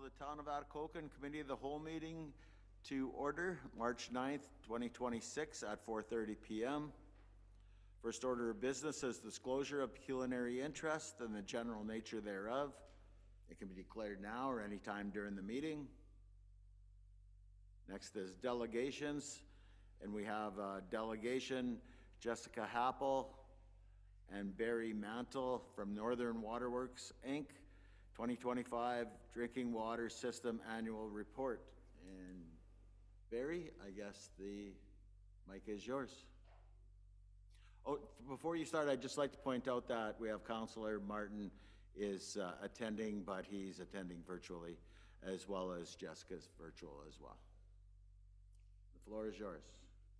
the Town of Atikokan Committee of the Whole meeting to order March 9th, 2026 at 4:30 p.m. First order of business is disclosure of pecuniary interest and the general nature thereof. It can be declared now or any time during the meeting. Next is delegations, and we have delegation Jessica Happl and Barry Mantle from Northern Waterworks, Inc., 2025 Drinking Water System Annual Report. And Barry, I guess the mic is yours. Oh, before you start, I'd just like to point out that we have Councillor Martin is attending, but he's attending virtually, as well as Jessica's virtual as well. The floor is yours.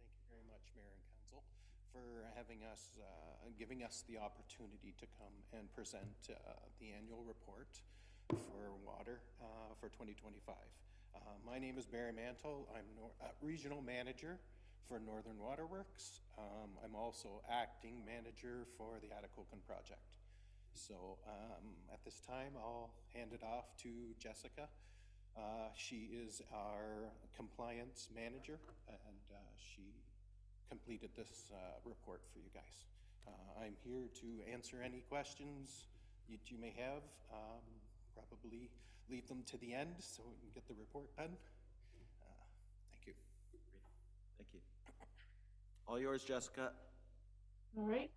Thank you very much, Mayor and Council, for having us, giving us the opportunity to come and present the annual report for water for 2025. My name is Barry Mantle. I'm Regional Manager for Northern Waterworks. I'm also acting manager for the Atikokan project. So at this time, I'll hand it off to Jessica. She is our compliance manager, and she completed this report for you guys. I'm here to answer any questions that you may have. Probably leave them to the end so we can get the report done. Thank you. Thank you. All yours, Jessica. All right.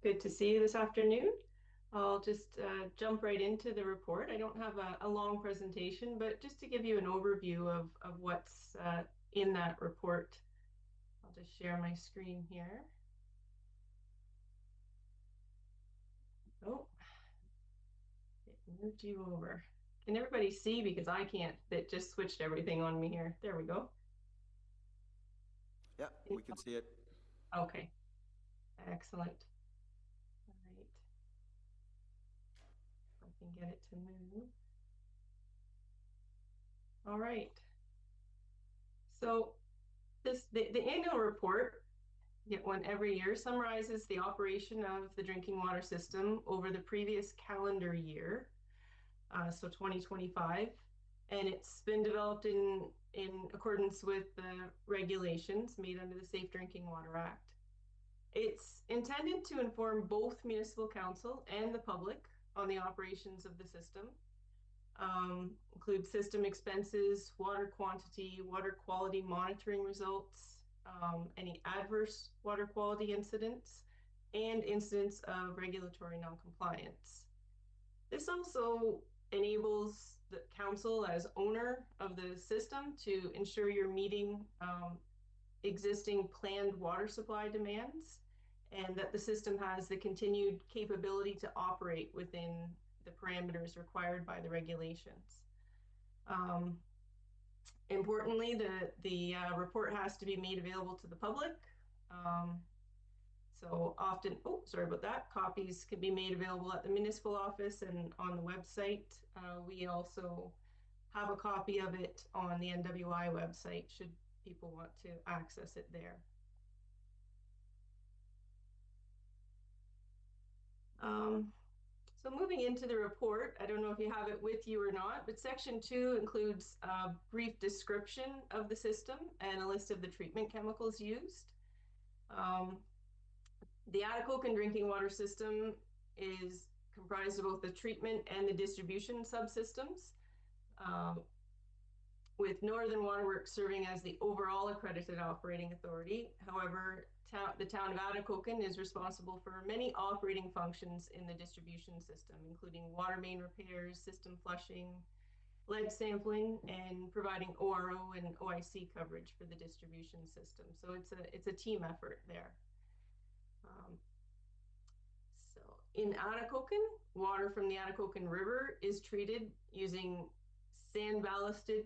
Good to see you this afternoon. I'll just jump right into the report. I don't have a long presentation, but just to give you an overview of what's in that report. I'll just share my screen here. Oh, it moved you over. Can everybody see? Because I can't. It just switched everything on me here. There we go. Yeah, we can see it. Okay, excellent. All right. I can get it to move. All right. So the annual report, get one every year, summarizes the operation of the drinking water system over the previous calendar year, so 2025, and it's been developed in accordance with the regulations made under the Safe Drinking Water Act. It's intended to inform both municipal council and the public on the operations of the system. Include system expenses, water quantity, water quality monitoring results, any adverse water quality incidents, and incidents of regulatory noncompliance. This also enables the council as owner of the system to ensure you're meeting existing planned water supply demands, and that the system has the continued capability to operate within the parameters required by the regulations. Importantly, the report has to be made available to the public. So often, oh, sorry about that, copies can be made available at the municipal office and on the website. We also have a copy of it on the NWI website should people want to access it there. So moving into the report, I don't know if you have it with you or not, but section 2 includes a brief description of the system and a list of the treatment chemicals used. The Atikokan drinking water system is comprised of both the treatment and the distribution subsystems, with Northern Waterworks serving as the overall accredited operating authority. However, the town of Atikokan is responsible for many operating functions in the distribution system, including water main repairs, system flushing, lead sampling, and providing ORO and OIC coverage for the distribution system. So it's a team effort there. So in Atikokan, water from the Atikokan River is treated using sand ballasted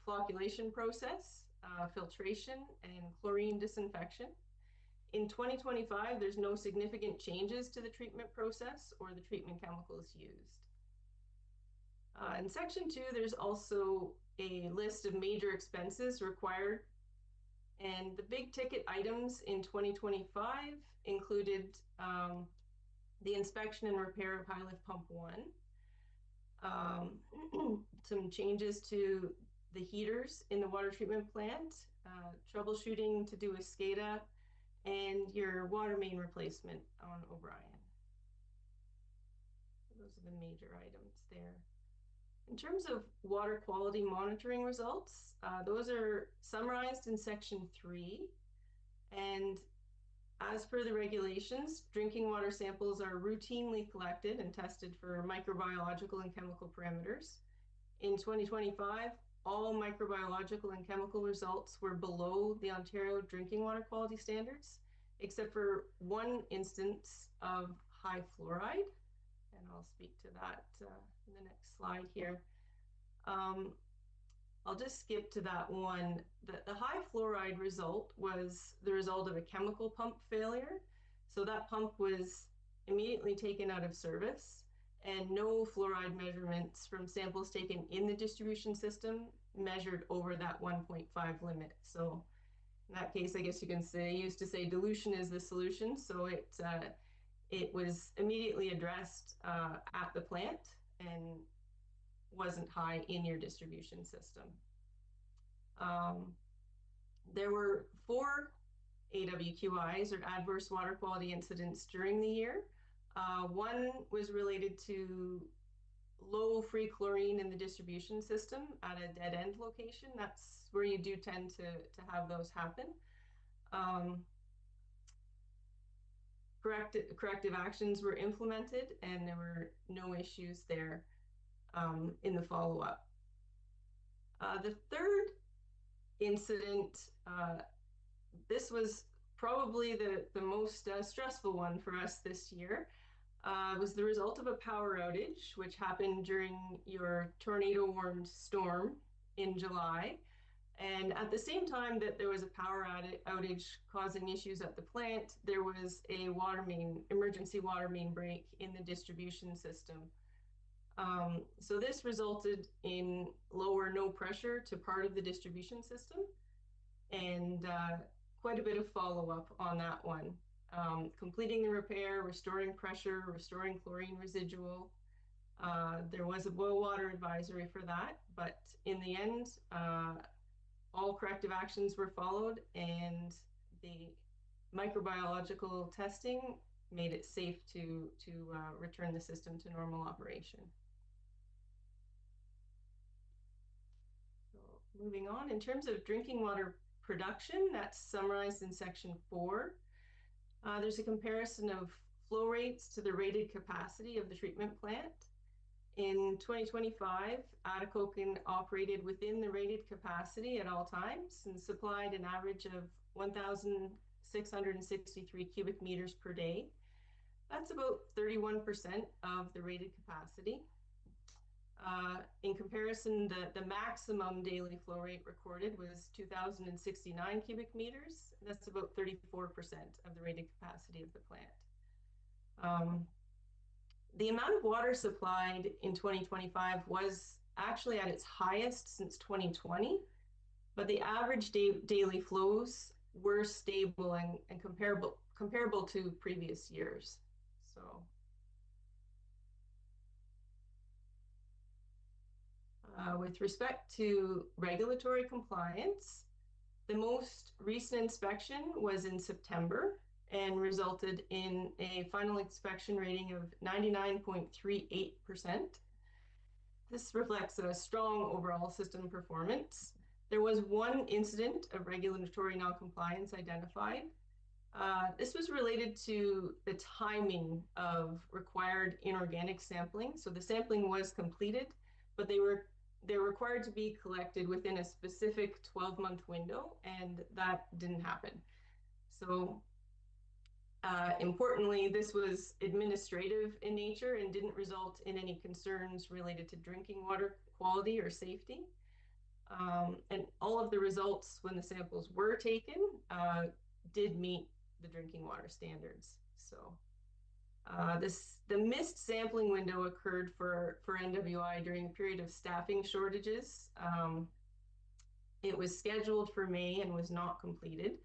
flocculation process, filtration, and chlorine disinfection. In 2025, there's no significant changes to the treatment process or the treatment chemicals used. In section 2, there's also a list of major expenses required, and the big ticket items in 2025 included the inspection and repair of high lift pump 1, Some changes to the heaters in the water treatment plant, troubleshooting to do with SCADA, and your water main replacement on O'Brien. Those are the major items there. In terms of water quality monitoring results, those are summarized in section 3. And as per the regulations, drinking water samples are routinely collected and tested for microbiological and chemical parameters. In 2025, all microbiological and chemical results were below the Ontario drinking water quality standards, except for one instance of high fluoride. And I'll speak to that in the next slide here. I'll just skip to that one. The high fluoride result was the result of a chemical pump failure. So that pump was immediately taken out of service, and no fluoride measurements from samples taken in the distribution system measured over that 1.5 limit. So in that case, I guess you can say, used to say dilution is the solution. So it was immediately addressed at the plant and wasn't high in your distribution system. There were 4 AWQIs, or adverse water quality incidents, during the year. One was related to low free chlorine in the distribution system at a dead end location. That's where you do tend to have those happen. Corrective actions were implemented, and there were no issues there in the follow-up. The third incident, this was probably the most stressful one for us this year, was the result of a power outage, which happened during your tornado-warned storm in July. And at the same time that there was a power outage causing issues at the plant, there was a emergency water main break in the distribution system. So this resulted in low or no pressure to part of the distribution system, and quite a bit of follow-up on that one. Completing the repair, restoring pressure, restoring chlorine residual. There was a boil water advisory for that, but in the end, all corrective actions were followed, and the microbiological testing made it safe to return the system to normal operation. So moving on, in terms of drinking water production, that's summarized in section 4. There's a comparison of flow rates to the rated capacity of the treatment plant. In 2025, Atikokan operated within the rated capacity at all times and supplied an average of 1,663 cubic meters per day. That's about 31% of the rated capacity. In comparison, the maximum daily flow rate recorded was 2,069 cubic meters. That's about 34% of the rated capacity of the plant. The amount of water supplied in 2025 was actually at its highest since 2020, but the average daily flows were stable and comparable to previous years. So with respect to regulatory compliance, the most recent inspection was in September and resulted in a final inspection rating of 99.38%. This reflects a strong overall system performance. There was one incident of regulatory noncompliance identified. This was related to the timing of required inorganic sampling. So the sampling was completed, but they're required to be collected within a specific 12-month window, and that didn't happen. So importantly, this was administrative in nature and didn't result in any concerns related to drinking water quality or safety. And all of the results when the samples were taken did meet the drinking water standards. So the missed sampling window occurred for NWI during a period of staffing shortages. It was scheduled for May and was not completed.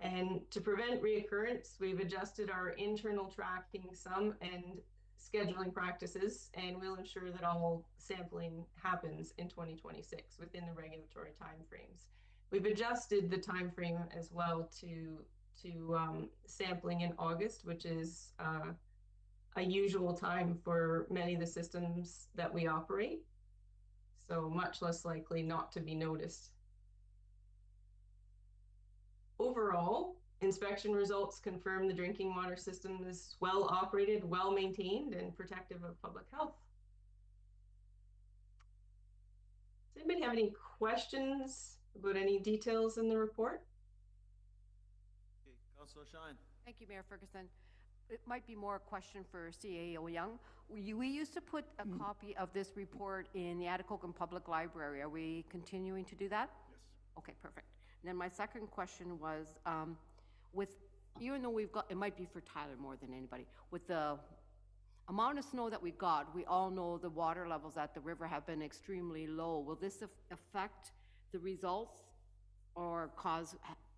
And to prevent reoccurrence, we've adjusted our internal tracking some and scheduling practices, and we'll ensure that all sampling happens in 2026 within the regulatory timeframes. We've adjusted the timeframe as well to sampling in August, which is a usual time for many of the systems that we operate. So much less likely not to be noticed. Overall, inspection results confirm the drinking water system is well operated, well maintained, and protective of public health. Does anybody have any questions about any details in the report? Okay, Councillor Shine. Thank you, Mayor Ferguson. It might be more a question for CAO Young. We used to put a copy of this report in the Atikokan Public Library. Are we continuing to do that? Yes. Okay, perfect. And then my second question was, even though we've got, it might be for Tyler more than anybody, with the amount of snow that we got, we all know the water levels at the river have been extremely low. Will this affect the results or cause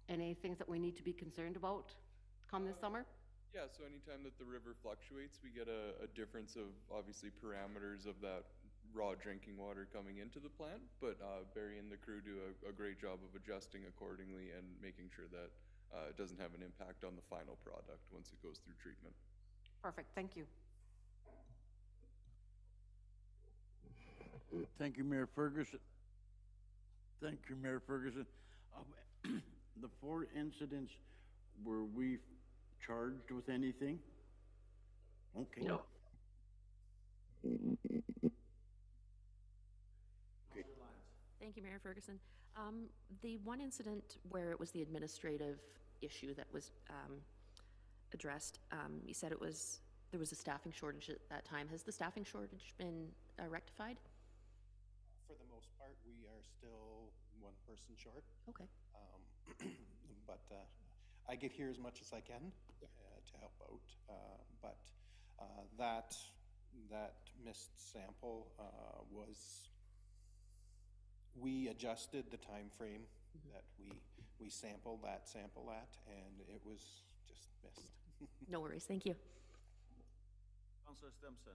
any things that we need to be concerned about come this summer? Yeah, so anytime that the river fluctuates, we get a difference of obviously parameters of that raw drinking water coming into the plant, but Barry and the crew do a great job of adjusting accordingly and making sure that it doesn't have an impact on the final product once it goes through treatment. Perfect, thank you. Thank you, Mayor Ferguson. Thank you, Mayor Ferguson. The 4 incidents, were we charged with anything? Okay. No. Okay. Thank you, Mayor Ferguson. The one incident where it was the administrative issue that was addressed, you said there was a staffing shortage at that time. Has the staffing shortage been rectified? For the most part, we are still 1 person short. Okay. But I get here as much as I can to help out. But that missed sample was, we adjusted the time frame that we sampled that sample at, and it was just missed. No worries. Thank you. Councillor Stimson.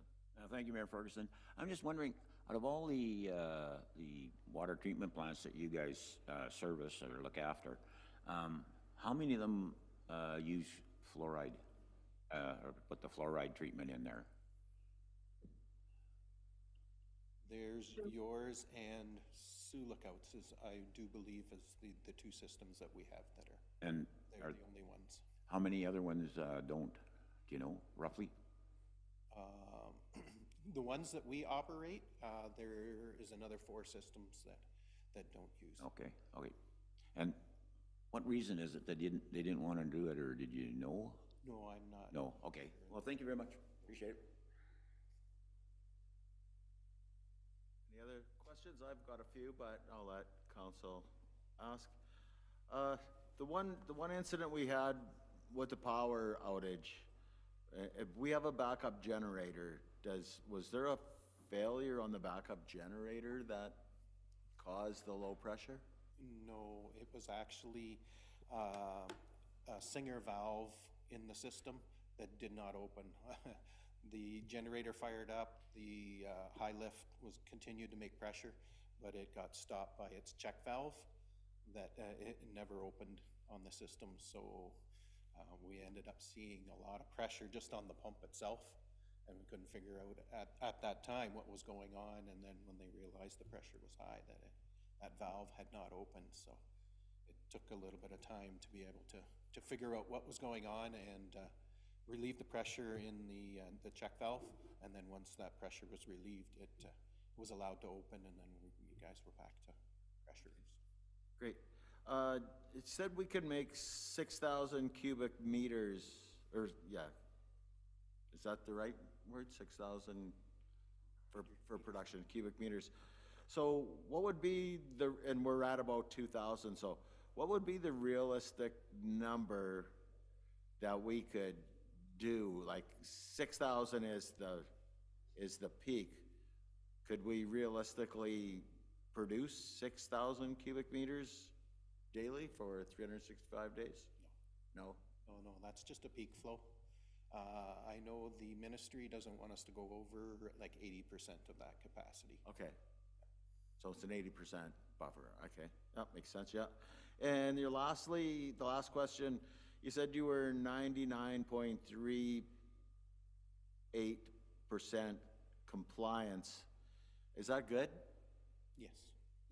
Thank you, Mayor Ferguson. I'm just wondering, out of all the water treatment plants that you guys service or look after, how many of them use fluoride or put the fluoride treatment in there? There's yours and Sioux Lookouts, I do believe, is the 2 systems that we have that are, And they're the only ones. how many other ones don't? Do you know, roughly? The ones that we operate, there is another 4 systems that don't use. Okay, okay. And what reason is it that they didn't want to do it, or did you know? No, I'm not. No, okay. Well, thank you very much. Appreciate it. Any other questions? I've got a few, but I'll let council ask. The one incident we had with the power outage, if we have a backup generator, was there a failure on the backup generator that caused the low pressure? No, it was actually a Singer valve in the system that did not open. The generator fired up, the high lift continued to make pressure, but it got stopped by its check valve that it never opened on the system. So we ended up seeing a lot of pressure just on the pump itself, and we couldn't figure out at that time what was going on. And then when they realized the pressure was high, that valve had not opened. So it took a little bit of time to be able to figure out what was going on and relieve the pressure in the check valve. And then once that pressure was relieved, it was allowed to open, and then you guys were back to pressure. Great. It said we could make 6,000 cubic meters, or yeah, is that the right word? 6,000 for production, cubic meters. So what would be and we're at about 2,000, so what would be the realistic number that we could do? Like 6,000 is the peak. Could we realistically produce 6,000 cubic meters daily for 365 days? No. No? No, that's just a peak flow. I know the ministry doesn't want us to go over like 80% of that capacity. Okay. So it's an 80% buffer, okay. That makes sense, yeah. And the last question, you said you were 99.38% compliance. Is that good? Yes.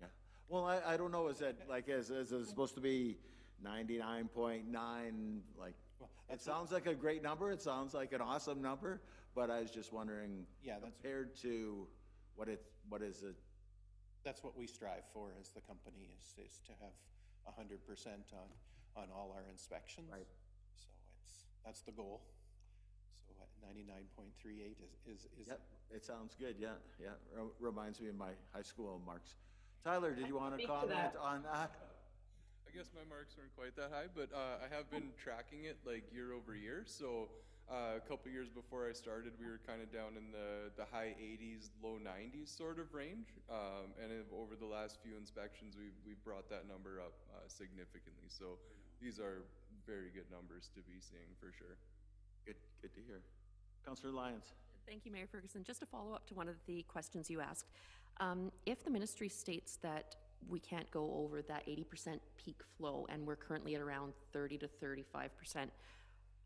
Yeah. Well, I don't know, is that like, is it supposed to be 99.9, like, it sounds like a great number, it sounds like an awesome number, but I was just wondering, Yeah, compared to what is it? That's what we strive for as the company is to have 100% on all our inspections. Right. So that's the goal. So at 99.38 is. Yep, it sounds good, yeah. Reminds me of my high school marks. Tyler, did you want to comment on that? I guess my marks aren't quite that high, but I have been tracking it like year over year. So a couple years before I started, we were kind of down in the high 80s, low 90s sort of range. And over the last few inspections, we've brought that number up significantly. So these are very good numbers to be seeing for sure. Good to hear. Councillor Lyons. Thank you, Mayor Ferguson. Just to follow up to one of the questions you asked, if the ministry states that we can't go over that 80% peak flow, and we're currently at around 30 to 35%,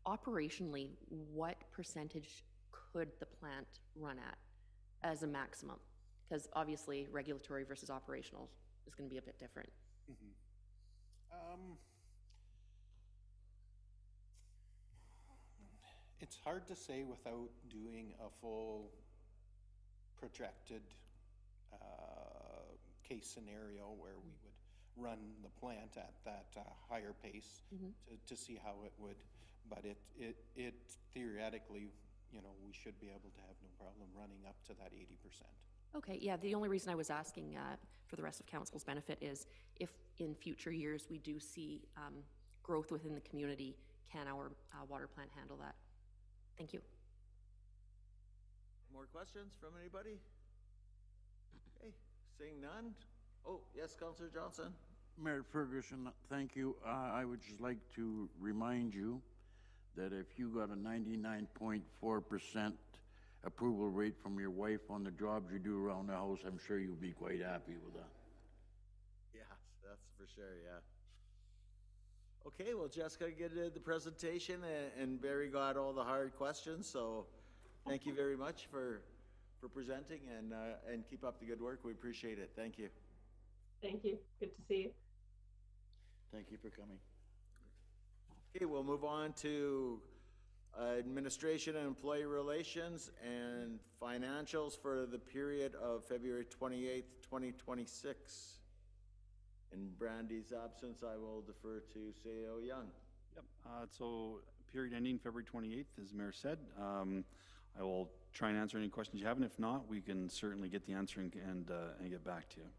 operationally, what percentage could the plant run at as a maximum? Because obviously regulatory versus operational is going to be a bit different. It's hard to say without doing a full projected case scenario where we would run the plant at that higher pace to see how it would. But it theoretically, you know, we should be able to have no problem running up to that 80%. Okay, yeah, the only reason I was asking for the rest of council's benefit is if in future years we do see growth within the community, can our water plant handle that? Thank you. More questions from anybody? Okay, seeing none. Oh, yes, Councillor Johnson. Mayor Ferguson, thank you. I would just like to remind you that if you got a 99.4% approval rate from your wife on the jobs you do around the house, I'm sure you'll be quite happy with that. Yeah, that's for sure, yeah. Okay, well, Jessica did the presentation, and Barry got all the hard questions, so thank you very much for presenting, and keep up the good work. We appreciate it. Thank you. Thank you. Good to see you. Thank you for coming. Okay, we'll move on to administration and employee relations and financials for the period of February 28th, 2026. In Brandy's absence, I will defer to CEO Young. Yep. So period ending February 28th, as the Mayor said. I will try and answer any questions you have, and if not, we can certainly get the answer and get back to you.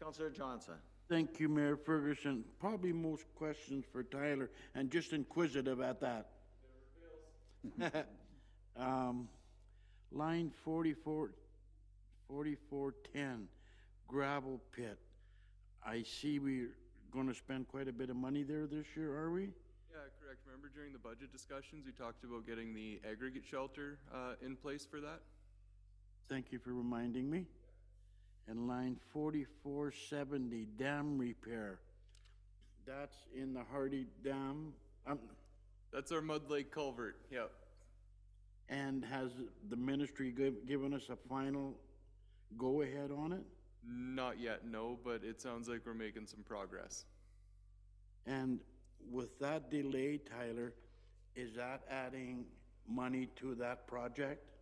Councillor Johnson. Thank you, Mayor Ferguson. Probably most questions for Tyler, and just inquisitive at that. Line 4410, gravel pit. I see we're going to spend quite a bit of money there this year, are we? Yeah, correct. Remember during the budget discussions, we talked about getting the aggregate shelter in place for that? Thank you for reminding me. And line 4470, dam repair. That's in the Hardy Dam. That's our Mud Lake culvert, yep. And has the ministry given us a final go-ahead on it? Not yet, no, but it sounds like we're making some progress. And with that delay, Tyler, is that adding money to that project?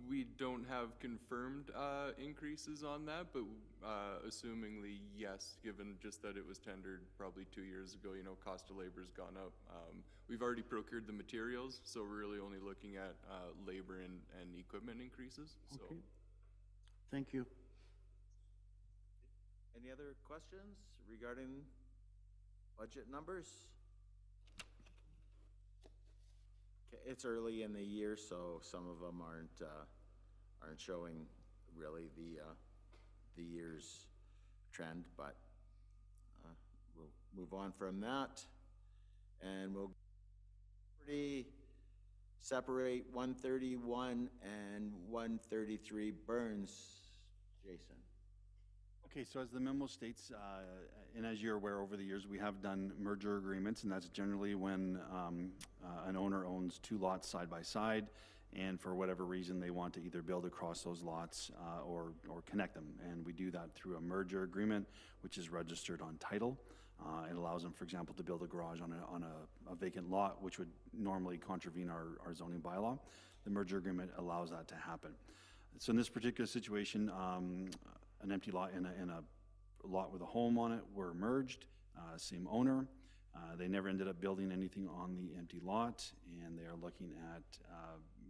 We don't have confirmed increases on that, but assumingly yes, given just that it was tendered probably 2 years ago, you know, cost of labor's gone up. We've already procured the materials, so we're really only looking at labor and equipment increases. So. Okay. Thank you. Any other questions regarding budget numbers? Okay, it's early in the year, so some of them aren't showing really the year's trend, but we'll move on from that. And we'll separate 131 and 133 Burns. Jason. Okay, so as the memo states, and as you're aware, over the years, we have done merger agreements, and that's generally when an owner owns two lots side by side, and for whatever reason, they want to either build across those lots or connect them. And we do that through a merger agreement, which is registered on title. It allows them, for example, to build a garage on a vacant lot, which would normally contravene our zoning bylaw. The merger agreement allows that to happen. So in this particular situation, an empty lot and a lot with a home on it were merged, same owner. They never ended up building anything on the empty lot, and they are looking at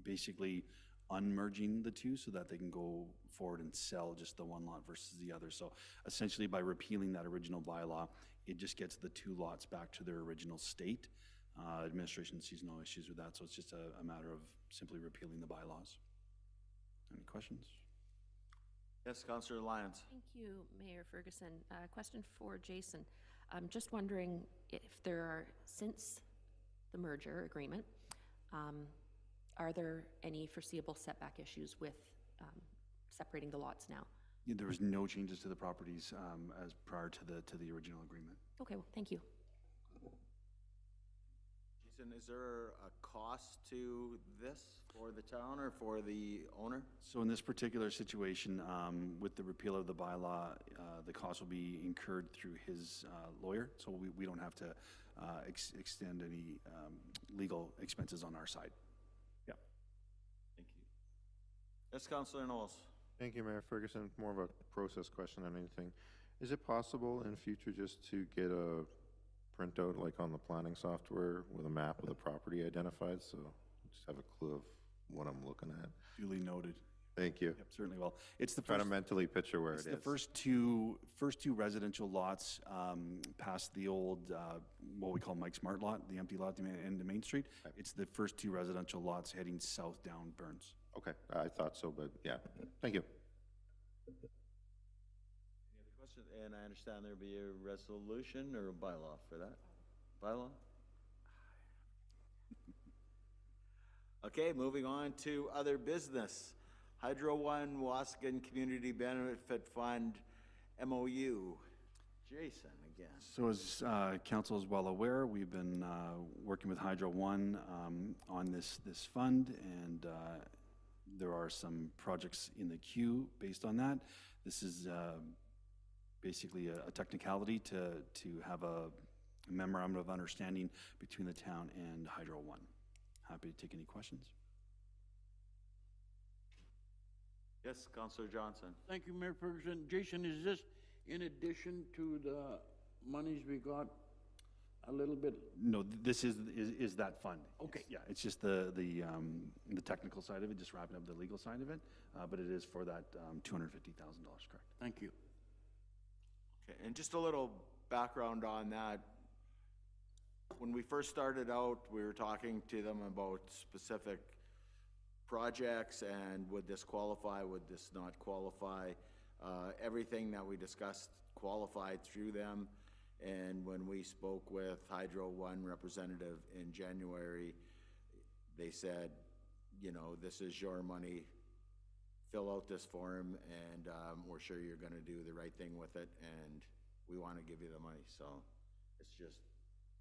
basically unmerging the two so that they can go forward and sell just the one lot versus the other. So essentially, by repealing that original bylaw, it just gets the two lots back to their original state. Administration sees no issues with that, so it's just a matter of simply repealing the bylaws. Any questions? Yes, Councillor Lyons. Thank you, Mayor Ferguson. Question for Jason. I'm just wondering if there are, since the merger agreement, are there any foreseeable setback issues with separating the lots now? Yeah, there was no changes to the properties as prior to the original agreement. Okay, well, thank you. Jason, is there a cost to this for the town or for the owner? So in this particular situation, with the repeal of the bylaw, the cost will be incurred through his lawyer, so we don't have to extend any legal expenses on our side. Yeah. Thank you. Yes, Councillor Knowles. Thank you, Mayor Ferguson. More of a process question than anything. Is it possible in future just to get a printout like on the planning software with a map of the property identified, so just have a clue of what I'm looking at? Duly noted. Thank you. Yep, certainly will. It's the Try first, to mentally picture where it it's is. the first two residential lots past the old, what we call Mike Smart lot, the empty lot at the end of Main Street. Okay. It's the first two residential lots heading south down Burns. Okay, I thought so, but yeah. Thank you. Any other questions? And I understand there'll be a resolution or a bylaw for that? Bylaw? Okay, moving on to other business. Hydro One Waasigan Community Benefit Fund MOU. Jason again. So as council is well aware, we've been working with Hydro One on this fund, and there are some projects in the queue based on that. This is basically a technicality to have a memorandum of understanding between the town and Hydro One. Happy to take any questions. Yes, Councillor Johnson. Thank you, Mayor Ferguson. Jason, is this in addition to the monies we got a little bit? No, this is that fund. Okay. Yeah, it's just the technical side of it, just wrapping up the legal side of it, but it is for that $250,000, correct? Thank you. Okay, and just a little background on that. When we first started out, we were talking to them about specific projects and would this qualify, would this not qualify. Everything that we discussed qualified through them. And when we spoke with Hydro One representative in January, they said, you know, this is your money, fill out this form, and we're sure you're gonna do the right thing with it, and we wanna give you the money. So it's just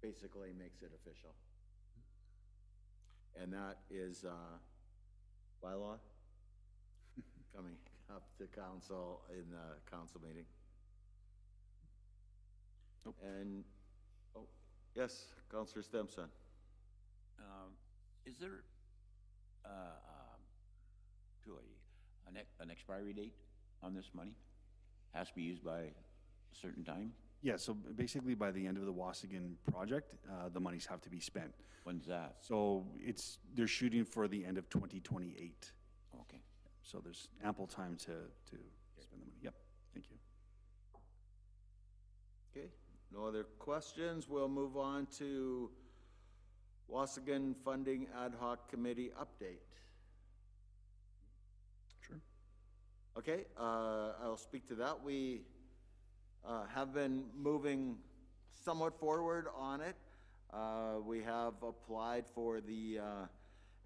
basically makes it official. And that is bylaw coming up to council in the council meeting. Nope. And, oh, yes, Councillor Stimson. Is there an expiry date on this money? Has to be used by a certain time? Yeah, so basically by the end of the Wassigan project, the monies have to be spent. When's that? So they're shooting for the end of 2028. Okay. So there's ample time to spend the money. Yep, thank you. Okay, no other questions. We'll move on to Waasigan Funding Ad Hoc Committee update. Sure. Okay, I'll speak to that. We have been moving somewhat forward on it. We have applied for the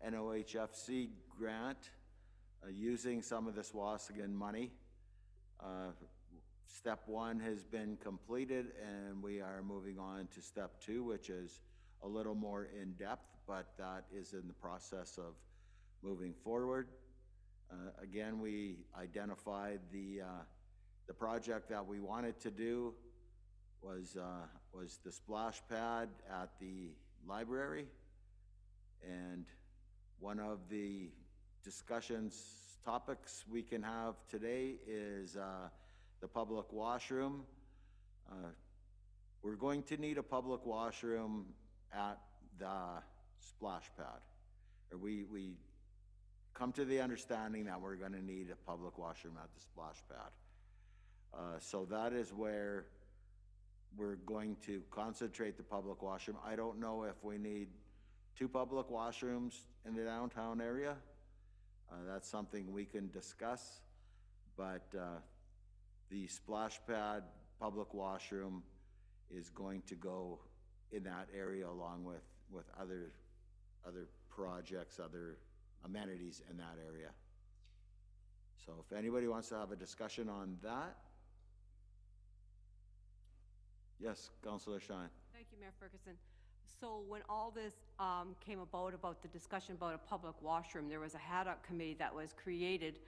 NOHFC grant using some of this Waasigan money. Step 1 has been completed, and we are moving on to step 2, which is a little more in-depth, but that is in the process of moving forward. Again, we identified the project that we wanted to do was the splash pad at the library, and one of the topics we can have today is the public washroom. We're going to need a public washroom at the splash pad. Or we come to the understanding that we're going to need a public washroom at the splash pad. So that is where we're going to concentrate the public washroom. I don't know if we need 2 public washrooms in the downtown area. That's something we can discuss, but the splash pad public washroom is going to go in that area along with other projects, other amenities in that area. So if anybody wants to have a discussion on that. Yes, Councillor Shine. Thank you, Mayor Ferguson. So when all this came about the discussion about a public washroom, there was a Haddock committee that was created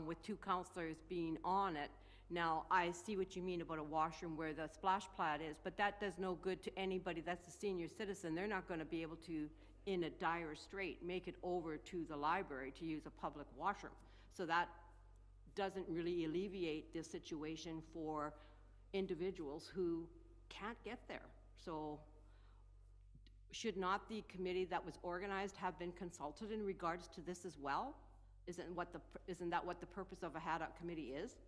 with 2 councillors being on it. Now, I see what you mean about a washroom where the splash pad is, but that does no good to anybody that's a senior citizen. They're not going to be able to, in a dire strait, make it over to the library to use a public washroom. So that doesn't really alleviate the situation for individuals who can't get there. So should not the committee that was organized have been consulted in regards to this as well? Isn't that what the purpose of a Haddock committee is?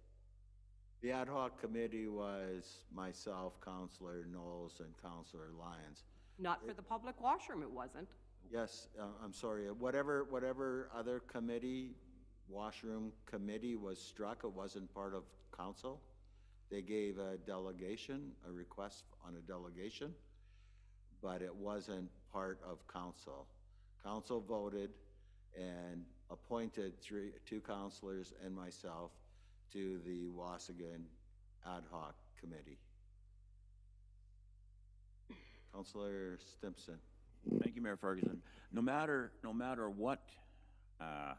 The ad hoc committee was myself, Councillor Knowles, and Councillor Lyons. Not for the public washroom, it wasn't. Yes, I'm sorry. Whatever other committee, washroom committee was struck, it wasn't part of council. They gave a delegation, a request on a delegation, but it wasn't part of council. Council voted and appointed 2 councillors and myself to the Waasigan ad hoc committee. Councillor Stimpson. Thank you, Mayor Ferguson. No matter what I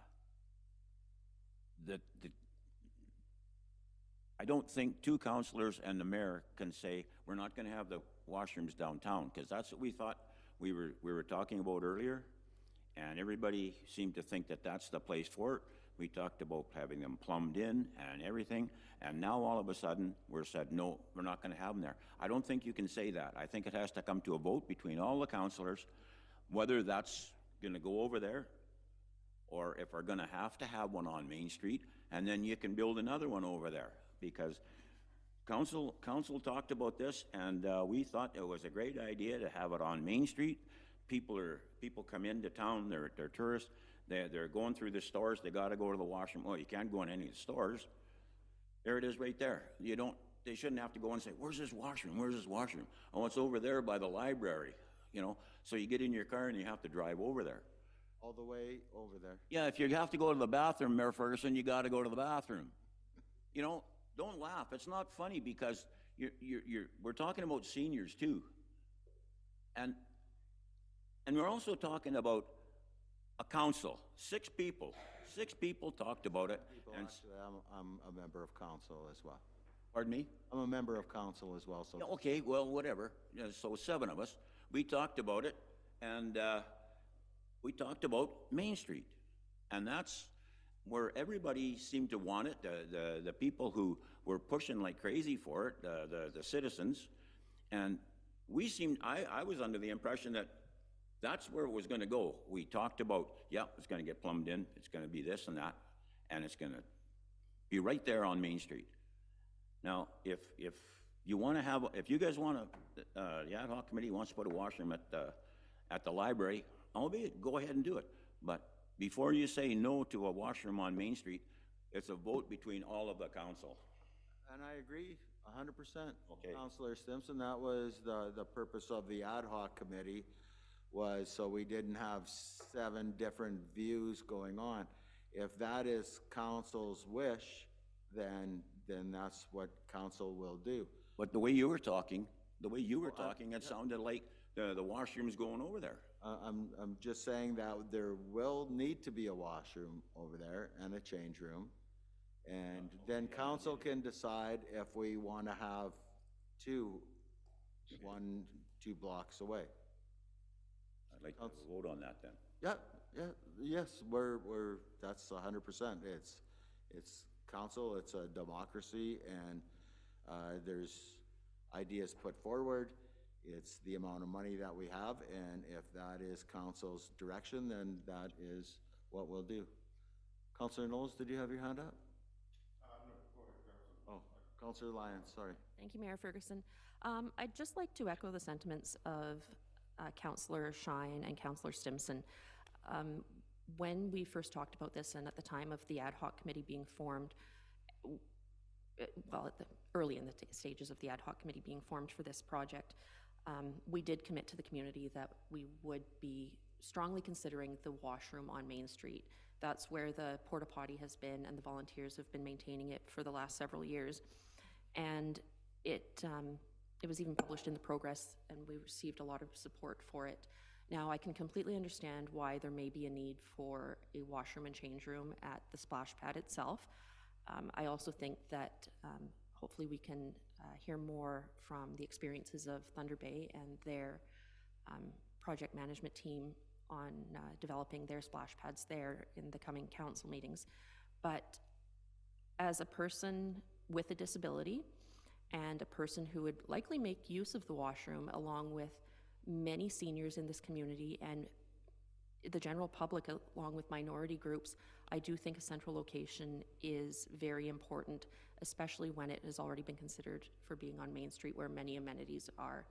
don't think 2 councillors and the mayor can say we're not going to have the washrooms downtown, because that's what we thought we were talking about earlier, and everybody seemed to think that that's the place for it. We talked about having them plumbed in and everything, and now all of a sudden we're said, no, we're not going to have them there. I don't think you can say that. I think it has to come to a vote between all the councillors, whether that's going to go over there or if we're going to have one on Main Street, and then you can build another one over there, because council talked about this, and we thought it was a great idea to have it on Main Street. People come into town, they're tourists. They're going through the stores. They got to go to the washroom. Oh, you can't go in any of the stores. There it is right there. They shouldn't have to go and say, where's this washroom? Where's this washroom? Oh, it's over there by the library, So you get in your car and you have to drive over there. All the way over there. Yeah, if you have to go to the bathroom, Mayor Ferguson, you got to go to the bathroom. Don't laugh. It's not funny, because we're talking about seniors too. And we're also talking about a council. 6 people talked about it. Actually, I'm a member of council as well. Pardon me? I'm a member of council as well. So yeah, okay, well, whatever. Yeah, so 7 of us, we talked about it, and we talked about Main Street, and that's where everybody seemed to want it. The people who were pushing like crazy for it, the citizens, and I was under the impression that that's where it was going to go. We talked about, it's going to get plumbed in, it's going to be this and that, and it's going to be right there on Main Street. Now, if you guys want the ad hoc committee wants to put a washroom at the library, albeit, go ahead and do it. But before you say no to a washroom on Main Street, it's a vote between all of the council. And I agree 100%. Okay. Councillor Stimson, that was the purpose of the ad hoc committee, was so we didn't have 7 different views going on. If that is council's wish, then that's what council will do. But the way you were talking, it sounded like the washroom's going over there. I'm just saying that there will need to be a washroom over there and a change room. And then council can decide if we want to have 2 blocks away. I'd like to vote on that then. Yes, that's 100%. It's council, it's a democracy, and there's ideas put forward. It's the amount of money that we have, and if that is council's direction, then that is what we'll do. Councillor Knowles, did you have your hand up? No, go ahead, Councillor. Oh, Councillor Lyons, sorry. Thank you, Mayor Ferguson. I'd just like to echo the sentiments of Councillor Shine and Councillor Stimson. When we first talked about this, and at the time of the ad hoc committee being formed, well, early in the stages of the ad hoc committee being formed for this project, we did commit to the community that we would be strongly considering the washroom on Main Street. That's where the porta potty has been, and the volunteers have been maintaining it for the last several years. And it was even published in the Progress, and we received a lot of support for it. Now, I can completely understand why there may be a need for a washroom and change room at the splash pad itself. I also think that hopefully we can hear more from the experiences of Thunder Bay and their project management team on developing their splash pads there in the coming council meetings. But as a person with a disability and a person who would likely make use of the washroom, along with many seniors in this community and the general public, along with minority groups, I do think a central location is very important, especially when it has already been considered for being on Main Street, where many amenities are.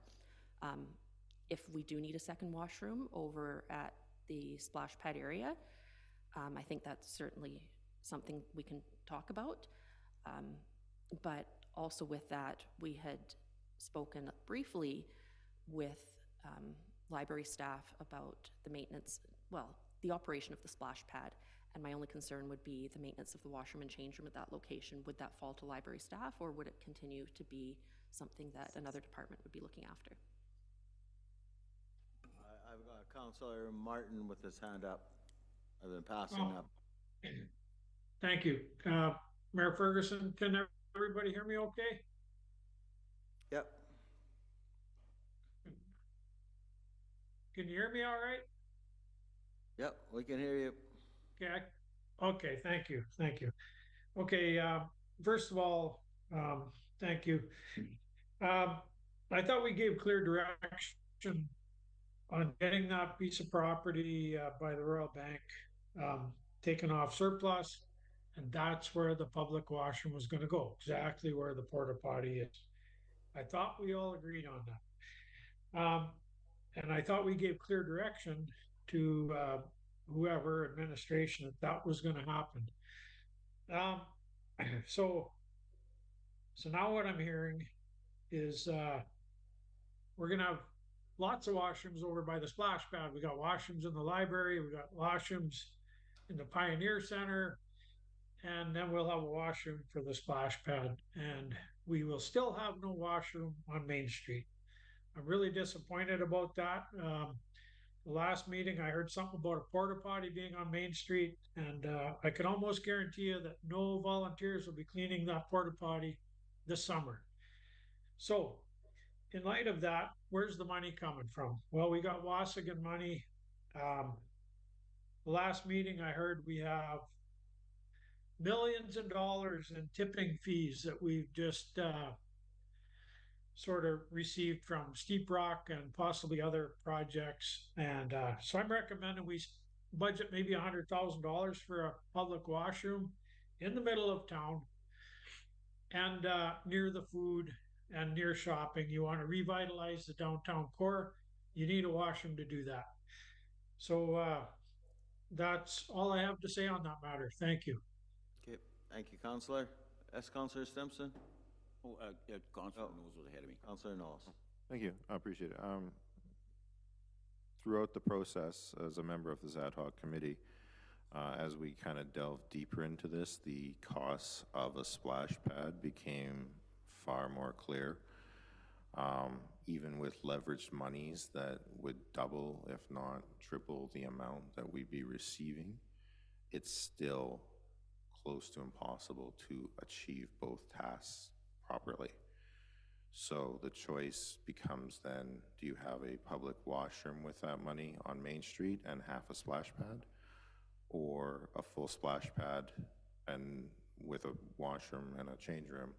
If we do need a second washroom over at the splash pad area, I think that's certainly something we can talk about. But also with that, we had spoken briefly with library staff about the maintenance, well, the operation of the splash pad. And my only concern would be the maintenance of the washroom and change room at that location. Would that fall to library staff, or would it continue to be something that another department would be looking after? I've got Councillor Martin with his hand up. I've been passing up. Thank you. Mayor Ferguson, can everybody hear me okay? Yep. Can you hear me all right? Yep, we can hear you. Okay, thank you. Okay, first of all, thank you. I thought we gave clear direction on getting that piece of property by the Royal Bank taken off surplus, and that's where the public washroom was going to go, exactly where the porta potty is. I thought we all agreed on that. And I thought we gave clear direction to whoever administration that was going to happen. So now what I'm hearing is we're going to have lots of washrooms over by the splash pad. We got washrooms in the library, we got washrooms in the Pioneer Center, and then we'll have a washroom for the splash pad, and we will still have no washroom on Main Street. I'm really disappointed about that. The last meeting, I heard something about a porta potty being on Main Street, and I can almost guarantee you that no volunteers will be cleaning that porta potty this summer. So, in light of that, where's the money coming from? Well, we got Waasigan money. The last meeting I heard we have millions of dollars in tipping fees that we've just sort of received from Steep Rock and possibly other projects. And so I'm recommending we budget maybe $100,000 for a public washroom in the middle of town and near the food and near shopping. You want to revitalize the downtown core, you need a washroom to do that. So that's all I have to say on that matter. Thank you. Okay, thank you, Councillor. Councillor Stimson. Oh, Councillor Knowles was ahead of me. Councillor Knowles. Thank you, I appreciate it. Throughout the process, as a member of this ad hoc committee, as we kind of delve deeper into this, the costs of a splash pad became far more clear. Even with leveraged monies that would double, if not triple, the amount that we'd be receiving, it's still close to impossible to achieve both tasks properly. So the choice becomes then, do you have a public washroom with that money on Main Street and half a splash pad? Or a full splash pad and with a washroom and a change room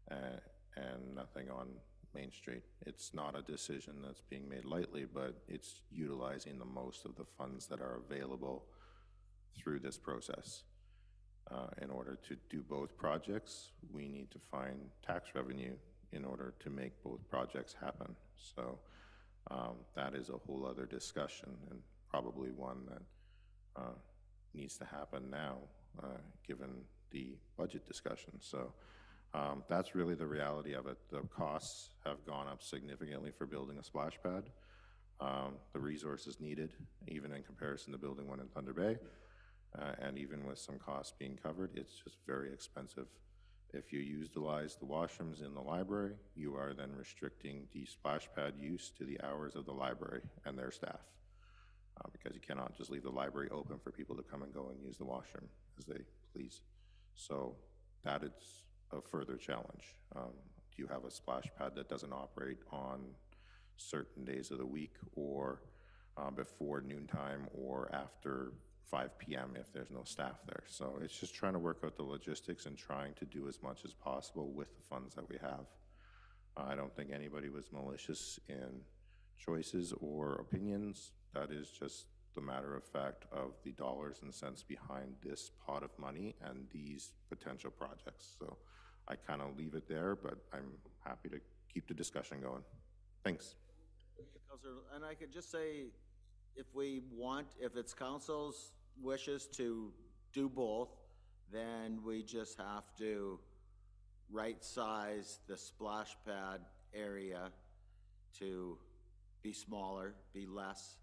and nothing on Main Street? It's not a decision that's being made lightly, but it's utilizing the most of the funds that are available through this process. In order to do both projects, we need to find tax revenue in order to make both projects happen. So that is a whole other discussion, and probably one that needs to happen now, given the budget discussion. So that's really the reality of it. The costs have gone up significantly for building a splash pad. The resources needed, even in comparison to building one in Thunder Bay, and even with some costs being covered, it's just very expensive. If you utilize the washrooms in the library, you are then restricting the splash pad use to the hours of the library and their staff, because you cannot just leave the library open for people to come and go and use the washroom as they please. So that is a further challenge. Do you have a splash pad that doesn't operate on certain days of the week, or before noontime, or after 5 p.m. if there's no staff there? So it's just trying to work out the logistics and trying to do as much as possible with the funds that we have. I don't think anybody was malicious in choices or opinions. That is just the matter of fact of the dollars and cents behind this pot of money and these potential projects. So I kind of leave it there, but I'm happy to keep the discussion going. Thanks. And I could just say, if it's council's wishes to do both, then we just have to right-size the splash pad area to be smaller, be less,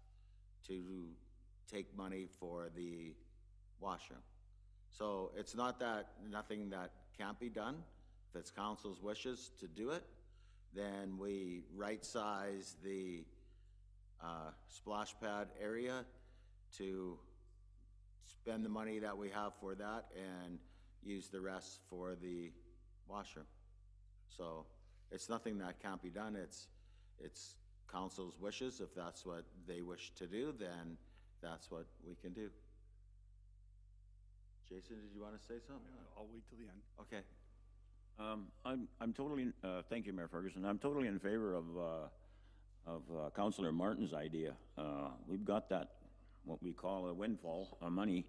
to take money for the washroom. So it's not that nothing that can't be done. If it's council's wishes to do it, then we right-size the splash pad area to spend the money that we have for that and use the rest for the washroom. So it's nothing that can't be done. It's council's wishes. If that's what they wish to do, then that's what we can do. Jason, did you want to say something? I'll wait till the end. Okay. I'm totally, thank you, Mayor Ferguson. I'm totally in favor of Councillor Martin's idea. We've got that, what we call a windfall of money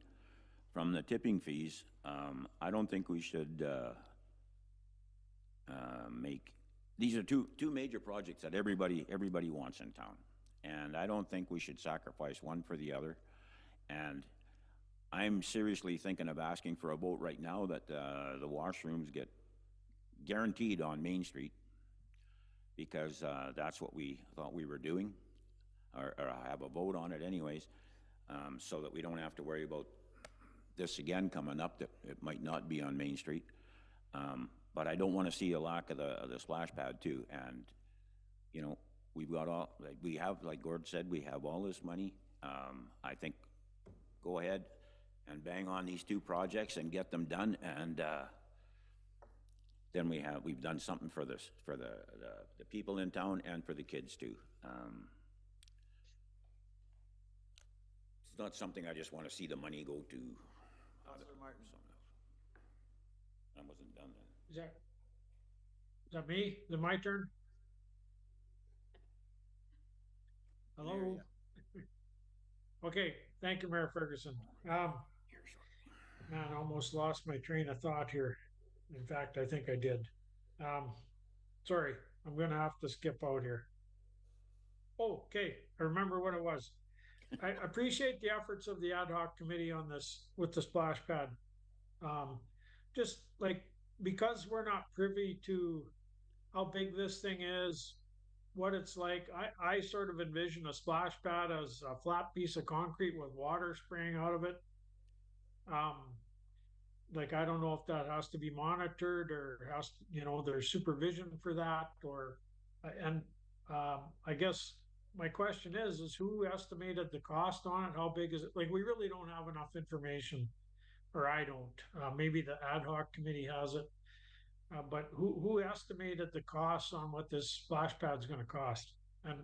from the tipping fees. I don't think we should these are two major projects that everybody wants in town. And I don't think we should sacrifice one for the other. And I'm seriously thinking of asking for a vote right now that the washrooms get guaranteed on Main Street, because that's what we thought we were doing, or have a vote on it anyways, so that we don't have to worry about this again coming up, that it might not be on Main Street. But I don't want to see a lack of the splash pad too. And, you know, we've got all, we have, like Gord said, we have all this money. I think go ahead and bang on these two projects and get them done, and then we've done something for the people in town and for the kids too. It's not something I just want to see the money go to. Councillor Martin. I wasn't done then. Is that me? Is it my turn? Hello? Okay, thank you, Mayor Ferguson. Man, I almost lost my train of thought here. In fact, I think I did. Sorry, I'm gonna have to skip out here. Oh, okay, I remember what it was. I appreciate the efforts of the ad hoc committee on this with the splash pad. Just like because we're not privy to how big this thing is, what it's like, I sort of envision a splash pad as a flat piece of concrete with water spraying out of it. Um, like, I don't know if that has to be monitored or has, there's supervision for that or, and, I guess my question is who estimated the cost on it? How big is it? Like, we really don't have enough information, or I don't. Maybe the ad hoc committee has it. But who estimated the costs on what this splash pad's gonna cost? And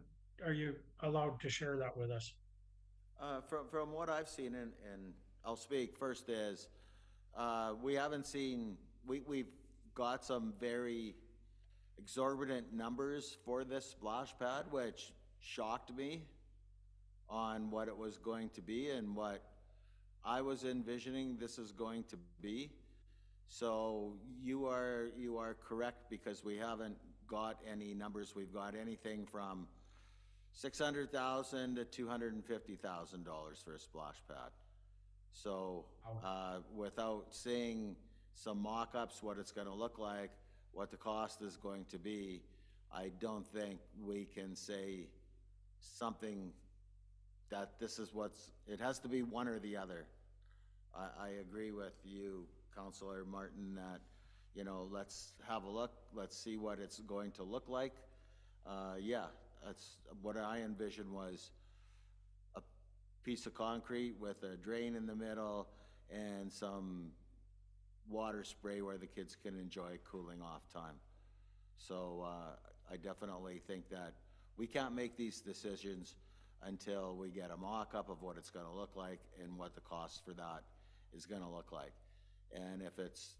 are you allowed to share that with us? From what I've seen, and I'll speak first is, we haven't seen, we've got some very exorbitant numbers for this splash pad, which shocked me on what it was going to be and what I was envisioning this is going to be. So you are correct, because we haven't got any numbers. We've got anything from $600,000 to $250,000 for a splash pad. So without seeing some mock-ups, what it's going to look like, what the cost is going to be, I don't think we can say something that this is it has to be one or the other. I agree with you, Councillor Martin, that, let's have a look, let's see what it's going to look like. Yeah, that's what I envisioned, was a piece of concrete with a drain in the middle and some water spray where the kids can enjoy cooling off time. So I definitely think that we can't make these decisions until we get a mock-up of what it's going to look like and what the cost for that is going to look like. And if it's,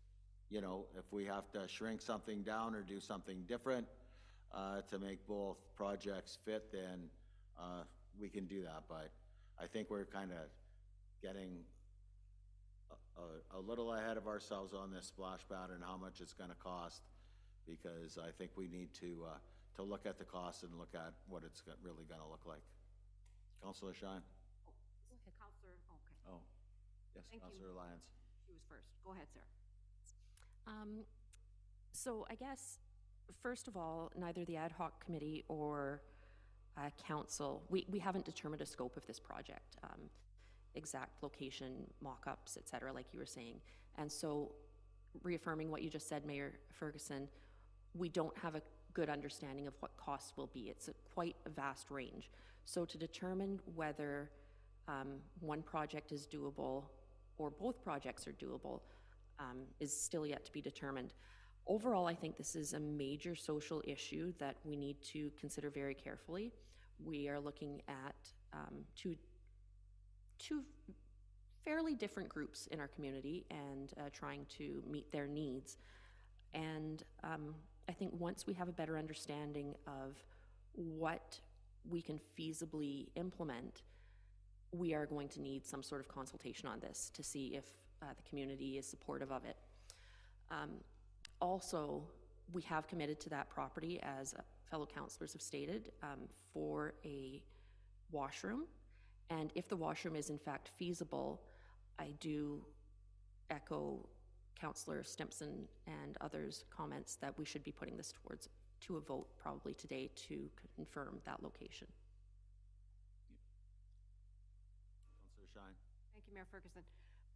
if we have to shrink something down or do something different to make both projects fit, then we can do that. But I think we're kind of getting a little ahead of ourselves on this splash pad and how much it's going to cost, because I think we need to look at the cost and look at what it's really going to look like. Councillor Shine? Okay, Councillor, okay. Oh, yes, Thank you. Councillor Lyons. She was first. Go ahead, sir. So I guess, first of all, neither the ad hoc committee or council, we haven't determined a scope of this project, exact location, mock-ups, et cetera, like you were saying. And so, reaffirming what you just said, Mayor Ferguson, we don't have a good understanding of what costs will be. It's quite a vast range. So to determine whether one project is doable or both projects are doable is still yet to be determined. Overall, I think this is a major social issue that we need to consider very carefully. We are looking at two fairly different groups in our community and trying to meet their needs. And I think once we have a better understanding of what we can feasibly implement, we are going to need some sort of consultation on this to see if the community is supportive of it. Also, we have committed to that property, as fellow councillors have stated, for a washroom. And if the washroom is in fact feasible, I do echo Councillor Stimpson and others' comments that we should be putting this to a vote probably today to confirm that location. Councillor Shine. Thank you, Mayor Ferguson.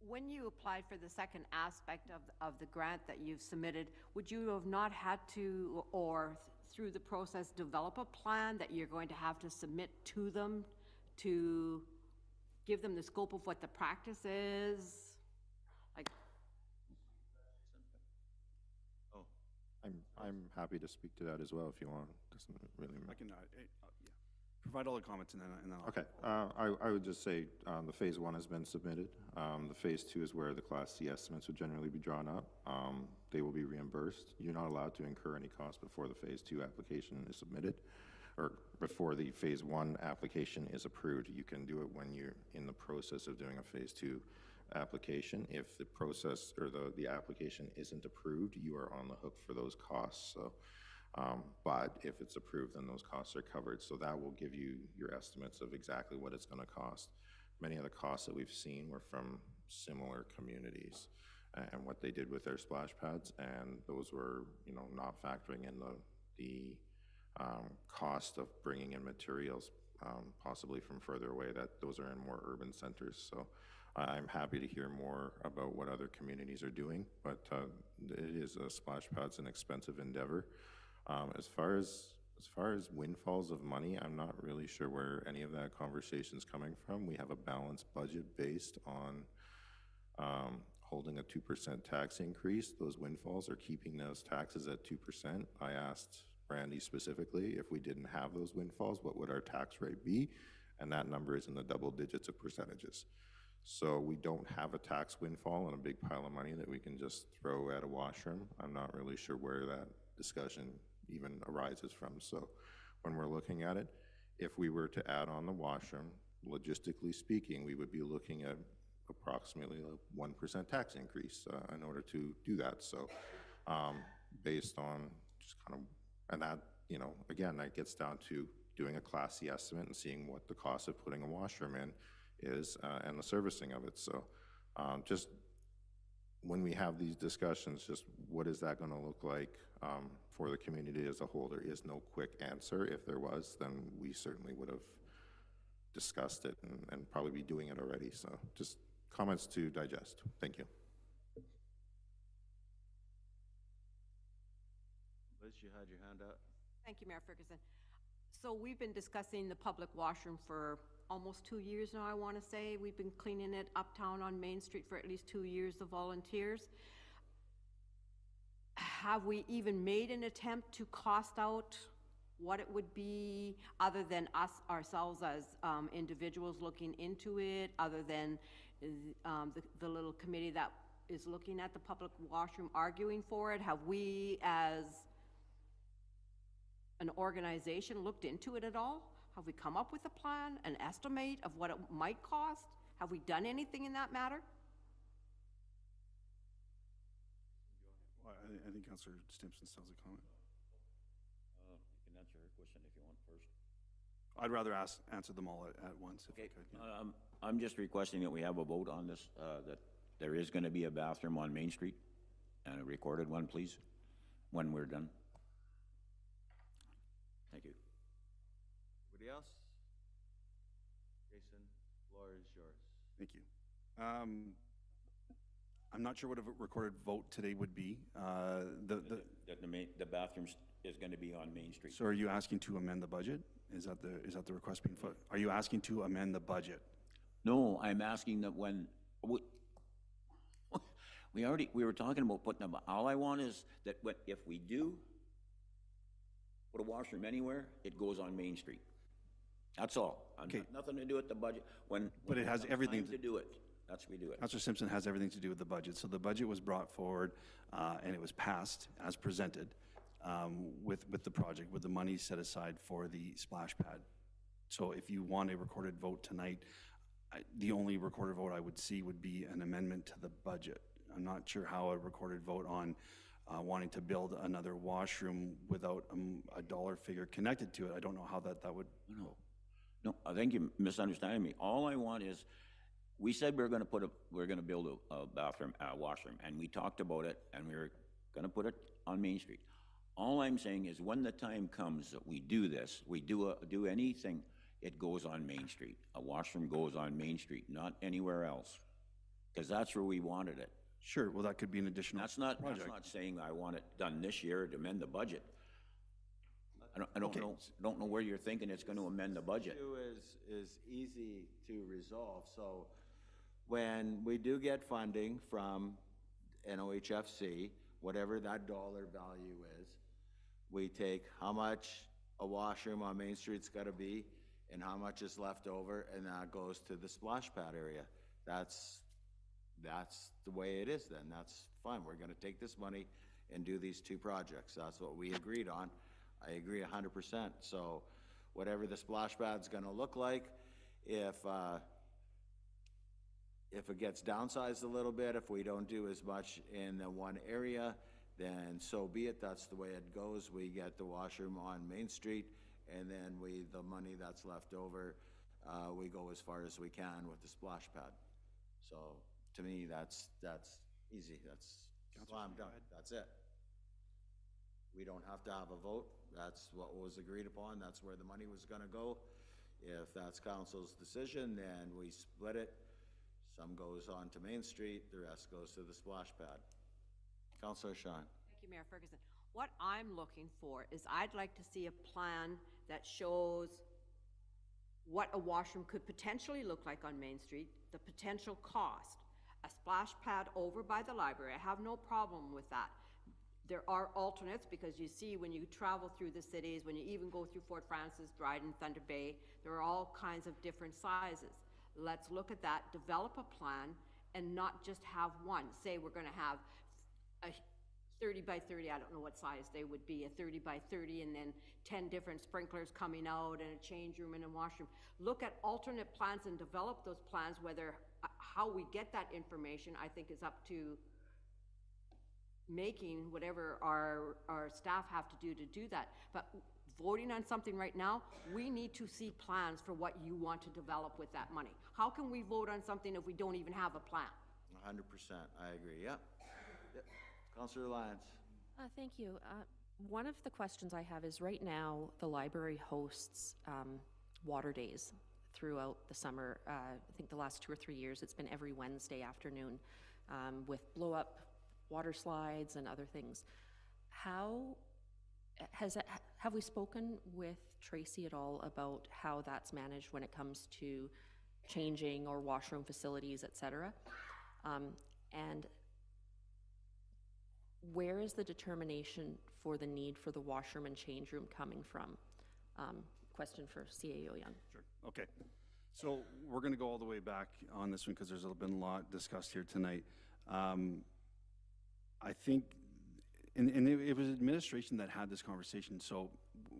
When you applied for the second aspect of the grant that you've submitted, would you have not had to, or through the process, develop a plan that you're going to have to submit to them to give them the scope of what the practice is? Like, Oh, I'm happy to speak to that as well if you want. Doesn't really I matter. can, provide all the comments and then I'll. Okay, I would just say the phase 1 has been submitted. The phase 2 is where the Class C estimates would generally be drawn up. They will be reimbursed. You're not allowed to incur any cost before the phase 2 application is submitted, or before the phase 1 application is approved. You can do it when you're in the process of doing a phase 2 application. If the process or the application isn't approved, you are on the hook for those costs. So. But if it's approved, then those costs are covered. So that will give you your estimates of exactly what it's going to cost. Many of the costs that we've seen were from similar communities. and what they did with their splash pads, and those were, you know, not factoring in the cost of bringing in materials, possibly from further away, that those are in more urban centers. So I'm happy to hear more about what other communities are doing, but it is a splash pad's an expensive endeavor. As far as windfalls of money, I'm not really sure where any of that conversation is coming from. We have a balanced budget based on holding a 2% tax increase. Those windfalls are keeping those taxes at 2%. I asked Randy specifically, if we didn't have those windfalls, what would our tax rate be? And that number is in the double digits of percentages. So we don't have a tax windfall and a big pile of money that we can just throw at a washroom. I'm not really sure where that discussion even arises from. So when we're looking at it, if we were to add on the washroom, logistically speaking, we would be looking at approximately a 1% tax increase in order to do that. So based on just kind of, and that, you know, again, that gets down to doing a Class C estimate and seeing what the cost of putting a washroom in is and the servicing of it. So just when we have these discussions, just what is that going to look like for the community as a whole? There is no quick answer. If there was, then we certainly would have discussed it and probably be doing it already. So just comments to digest. Thank you. Liz, you had your hand up. Thank you, Mayor Ferguson. So we've been discussing the public washroom for almost 2 years now, I want to say. We've been cleaning it uptown on Main Street for at least 2 years, the volunteers. Have we even made an attempt to cost out what it would be, other than us ourselves as individuals looking into it, other than the little committee that is looking at the public washroom arguing for it? Have we as an organization looked into it at all? Have we come up with a plan, an estimate of what it might cost? Have we done anything in that matter? Well, I think Councillor Stimpson still has a comment. You can answer her question if you want first. I'd rather answer them all at once, if I could. Yeah. I'm just requesting that we have a vote on this, that there is going to be a bathroom on Main Street, and a recorded one, please, when we're done. Thank you. Anybody else? Jason, floor is yours. Thank you. I'm not sure what a recorded vote today would be. The bathroom is going to be on Main Street. So are you asking to amend the budget? Is that the request being put? Are you asking to amend the budget? No, I'm asking that when we were talking about putting them. All I want is that if we do put a washroom anywhere, it goes on Main Street. That's all. Okay. Nothing to do with the budget. But it has everything to do it. That's we do it. Councillor Simpson has everything to do with the budget. So the budget was brought forward and it was passed as presented with the project, with the money set aside for the splash pad. So if you want a recorded vote tonight, the only recorded vote I would see would be an amendment to the budget. I'm not sure how a recorded vote on wanting to build another washroom without a dollar figure connected to it. I don't know how that would go. No, I think you're misunderstanding me. All I want is, we said we're going to build a bathroom, a washroom, and we talked about it, and we were going to put it on Main Street. All I'm saying is, when the time comes that we do this, we do anything, it goes on Main Street. A washroom goes on Main Street, not anywhere else, because that's where we wanted it. Sure. Well, that could be an additional project. That's not saying I want it done this year to amend the budget. I don't know where you're thinking it's going to amend the budget. The issue is easy to resolve. So when we do get funding from NOHFC, whatever that dollar value is, we take how much a washroom on Main Street's got to be and how much is left over, and that goes to the splash pad area. That's the way it is then. That's fine. We're going to take this money and do these two projects. That's what we agreed on. I agree 100%. So whatever the splash pad's going to look like, if it gets downsized a little bit, if we don't do as much in the one area, then so be it. That's the way it goes. We get the washroom on Main Street, and then the money that's left over, we go as far as we can with the splash pad. So to me, that's Easy, that's slam dunk, that's it. We don't have to have a vote, that's what was agreed upon, that's where the money was gonna go. If that's council's decision, then we split it. Some goes on to Main Street, the rest goes to the splash pad. Councillor Sean. Thank you, Mayor Ferguson. What I'm looking for is I'd like to see a plan that shows what a washroom could potentially look like on Main Street, the potential cost, a splash pad over by the library. I have no problem with that. There are alternates, because you see when you travel through the cities, when you even go through Fort Francis, Dryden, Thunder Bay, there are all kinds of different sizes. Let's look at that, develop a plan, and not just have one. Say we're gonna have a 30 by 30, I don't know what size they would be, a 30 by 30, and then 10 different sprinklers coming out, and a change room and a washroom. Look at alternate plans and develop those plans. Whether how we get that information, I think, is up to making whatever our staff have to do that. But voting on something right now, we need to see plans for what you want to develop with that money. How can we vote on something if we don't even have a plan? 100%, I agree, yep. Councillor Lyons. Thank you. One of the questions I have is, right now, the library hosts water days throughout the summer. I think the last 2 or 3 years, it's been every Wednesday afternoon with blow-up water slides and other things. Have we spoken with Tracy at all about how that's managed when it comes to changing or washroom facilities, et cetera? And where is the determination for the need for the washroom and change room coming from? Question for CAO Young. Sure, okay. So we're gonna go all the way back on this one because there's been a lot discussed here tonight. I think, and it was administration that had this conversation. So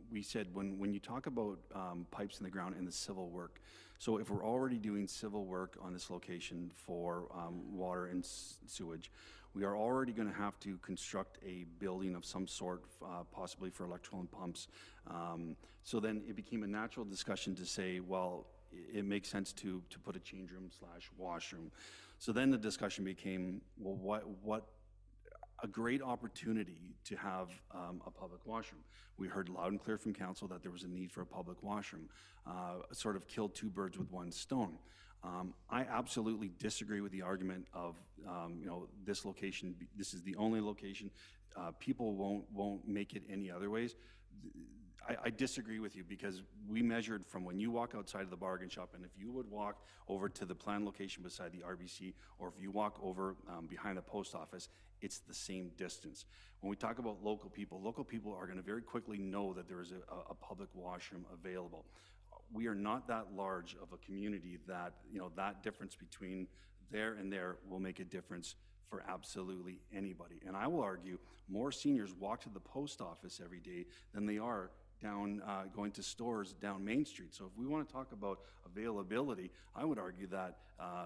we said, when you talk about pipes in the ground and the civil work, so if we're already doing civil work on this location for water and sewage, we are already going to have to construct a building of some sort, possibly for electrical and pumps. So then it became a natural discussion to say, well, it makes sense to put a change room / washroom. So then the discussion became, well, what a great opportunity to have a public washroom. We heard loud and clear from council that there was a need for a public washroom, sort of killed 2 birds with 1 stone. I absolutely disagree with the argument of, this location, this is the only location, people won't make it any other ways. I disagree with you, because we measured from when you walk outside of the bargain shop, and if you would walk over to the planned location beside the RBC, or if you walk over behind the post office, it's the same distance. When we talk about local people are going to very quickly know that there is a public washroom available. We are not that large of a community that, that difference between there and there will make a difference for absolutely anybody. And I will argue more seniors walk to the post office every day than they are down going to stores down Main Street. So if we want to talk about availability, I would argue that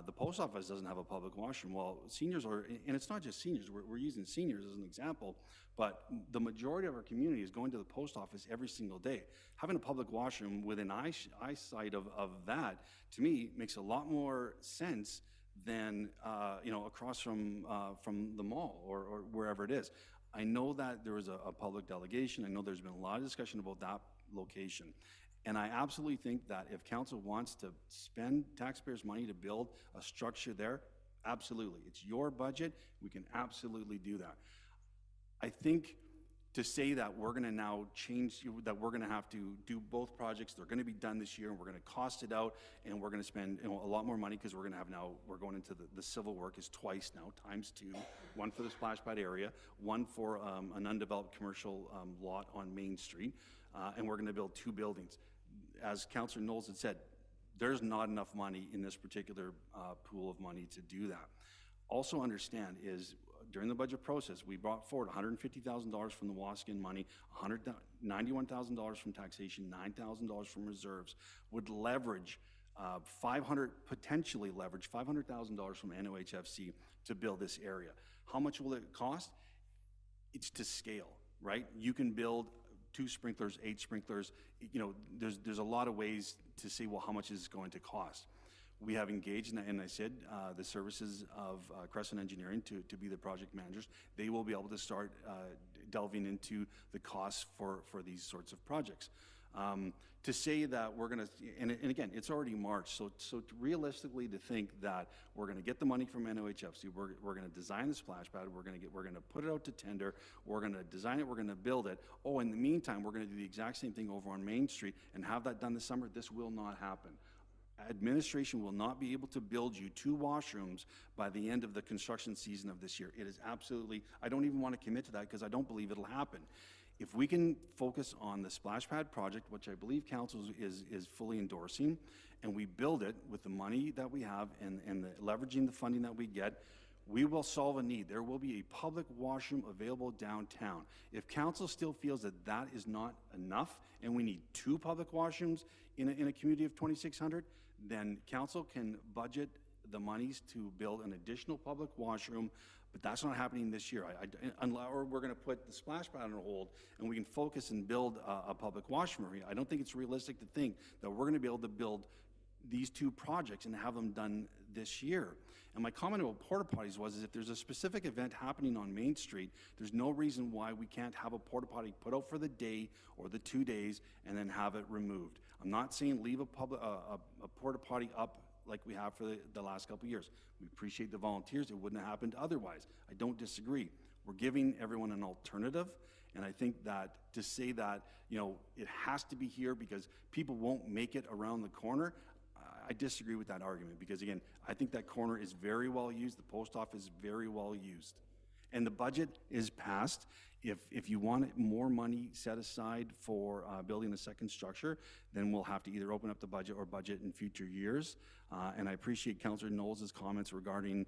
the post office doesn't have a public washroom. Well, seniors are, and it's not just seniors, we're using seniors as an example, but the majority of our community is going to the post office every single day. Having a public washroom within eyesight of that, to me, makes a lot more sense than across from the mall or wherever it is. I know that there was a public delegation. I know there's been a lot of discussion about that location. And I absolutely think that if council wants to spend taxpayers' money to build a structure there, absolutely. It's your budget. We can absolutely do that. I think to say that we're going to now change, that we're going to have to do both projects, they're going to be done this year, and we're going to cost it out, and we're going to spend a lot more money, because we're going to have now, we're going into the civil work is twice now, ×2, one for the splash pad area, one for an undeveloped commercial lot on Main Street, and we're going to build 2 buildings. As Councillor Knowles had said, there's not enough money in this particular pool of money to do that. Also understand is, during the budget process, we brought forward $150,000 from the Wassigan money, $91,000 from taxation, $9,000 from reserves, would leverage potentially leverage $500,000 from NOHFC to build this area. How much will it cost? It's to scale, right? You can build 2 sprinklers, 8 sprinklers. There's a lot of ways to say, well, how much is it going to cost? We have engaged, and I said, the services of Crescent Engineering to be the project managers. They will be able to start delving into the costs for these sorts of projects. To say that we're going to, and again, it's already March, so realistically to think that we're going to get the money from NOHFC, we're going to design the splash pad, we're going to put it out to tender, we're going to design it, we're going to build it. Oh, in the meantime, we're going to do the exact same thing over on Main Street and have that done this summer. This will not happen. Administration will not be able to build you 2 washrooms by the end of the construction season of this year. It is absolutely, I don't even want to commit to that because I don't believe it'll happen. If we can focus on the splash pad project, which I believe council is fully endorsing, and we build it with the money that we have and leveraging the funding that we get, we will solve a need. There will be a public washroom available downtown. If council still feels that that is not enough and we need 2 public washrooms in a community of 2,600, then council can budget the monies to build an additional public washroom, but that's not happening this year. Or we're going to put the splash pad on hold and we can focus and build a public washroom. I don't think it's realistic to think that we're going to be able to build these 2 projects and have them done this year. And my comment about porta potties was, is if there's a specific event happening on Main Street, there's no reason why we can't have a porta potty put out for the day or the 2 days and then have it removed. I'm not saying leave a porta potty up like we have for the last couple of years. We appreciate the volunteers. It wouldn't have happened otherwise. I don't disagree. We're giving everyone an alternative, and I think that to say that, you know, it has to be here because people won't make it around the corner, I disagree with that argument because, again, I think that corner is very well used. The post office is very well used. And the budget is passed. If you want more money set aside for building a second structure, then we'll have to either open up the budget or budget in future years. And I appreciate Councillor Knowles' comments regarding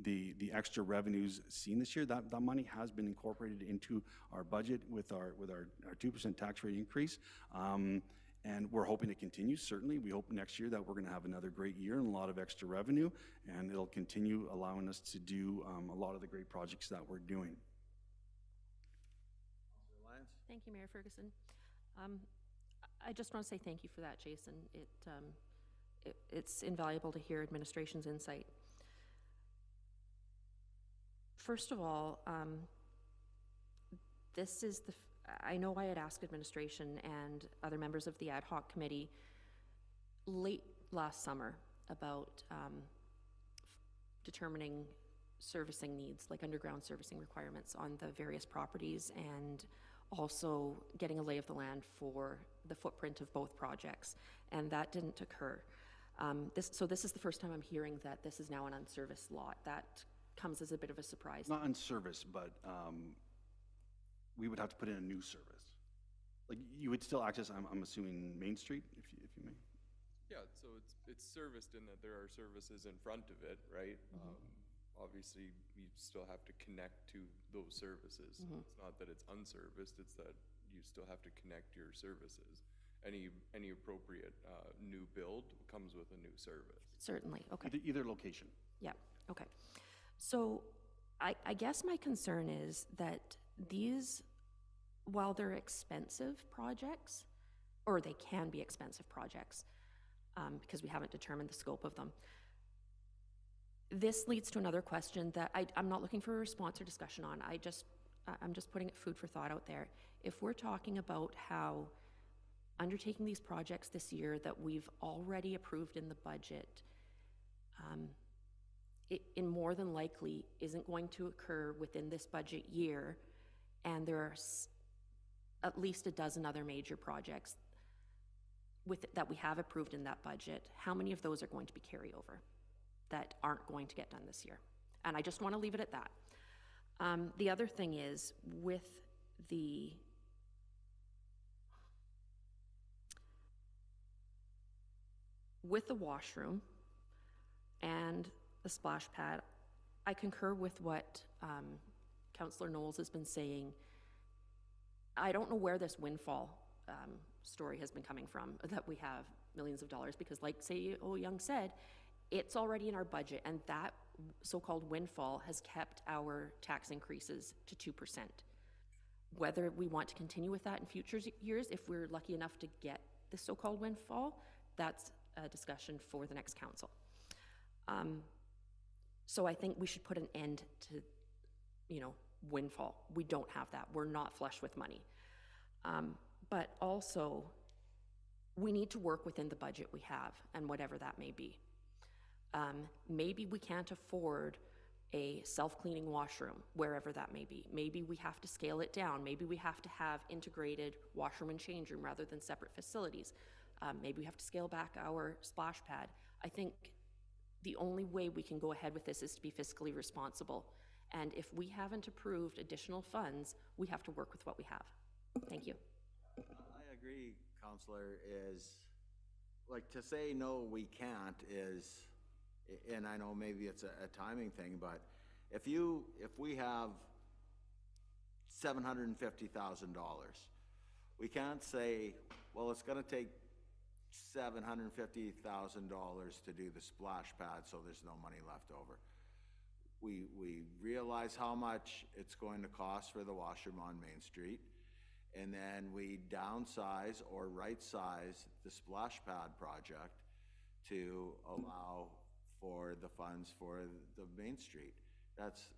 the extra revenues seen this year. That money has been incorporated into our budget with our 2% tax rate increase. And we're hoping to continue, certainly. We hope next year that we're going to have another great year and a lot of extra revenue, and it'll continue allowing us to do a lot of the great projects that we're doing. Thank you, Mayor Ferguson. I just want to say thank you for that, Jason. It's invaluable to hear administration's insight. First of all, this is I know I had asked administration and other members of the ad hoc committee late last summer about determining servicing needs, like underground servicing requirements on the various properties, and also getting a lay of the land for the footprint of both projects, and that didn't occur. So this is the first time I'm hearing that this is now an unserviced lot. That comes as a bit of a surprise. Not unserviced, but we would have to put in a new service. Like, you would still access, I'm assuming, Main Street, if you may? Yeah, so it's serviced in that there are services in front of it, right? Obviously, you still have to connect to those services. It's not that it's unserviced, it's that you still have to connect your services. Any appropriate new build comes with a new service. Certainly, okay. Either location. Yeah, okay. So I guess my concern is that these, while they're expensive projects, or they can be expensive projects, because we haven't determined the scope of them, this leads to another question that I'm not looking for a response or discussion on. I'm just putting food for thought out there. If we're talking about how undertaking these projects this year that we've already approved in the budget, it in more than likely isn't going to occur within this budget year, and there are at least a dozen other major projects that we have approved in that budget, how many of those are going to be carryover that aren't going to get done this year? And I just want to leave it at that. The other thing is, with the washroom and the splash pad, I concur with what Councillor Knowles has been saying. I don't know where this windfall story has been coming from, that we have millions of dollars, because like Young said, it's already in our budget, and that so-called windfall has kept our tax increases to 2%. Whether we want to continue with that in future years, if we're lucky enough to get this so-called windfall, that's a discussion for the next council. So I think we should put an end to, you know, windfall. We don't have that. We're not flush with money. But also, we need to work within the budget we have, and whatever that may be. Maybe we can't afford a self-cleaning washroom, wherever that may be. Maybe we have to scale it down. Maybe we have to have integrated washroom and change room rather than separate facilities. Maybe we have to scale back our splash pad. I think the only way we can go ahead with this is to be fiscally responsible. And if we haven't approved additional funds, we have to work with what we have. Thank you. I agree, Councillor, is, like, to say no, we can't is, and I know maybe it's a timing thing, but if we have $750,000, we can't say, well, it's gonna take $750,000 to do the splash pad, so there's no money left over. We realize how much it's going to cost for the washroom on Main Street, and then we downsize or right-size the splash pad project to allow for the funds for the Main Street. That's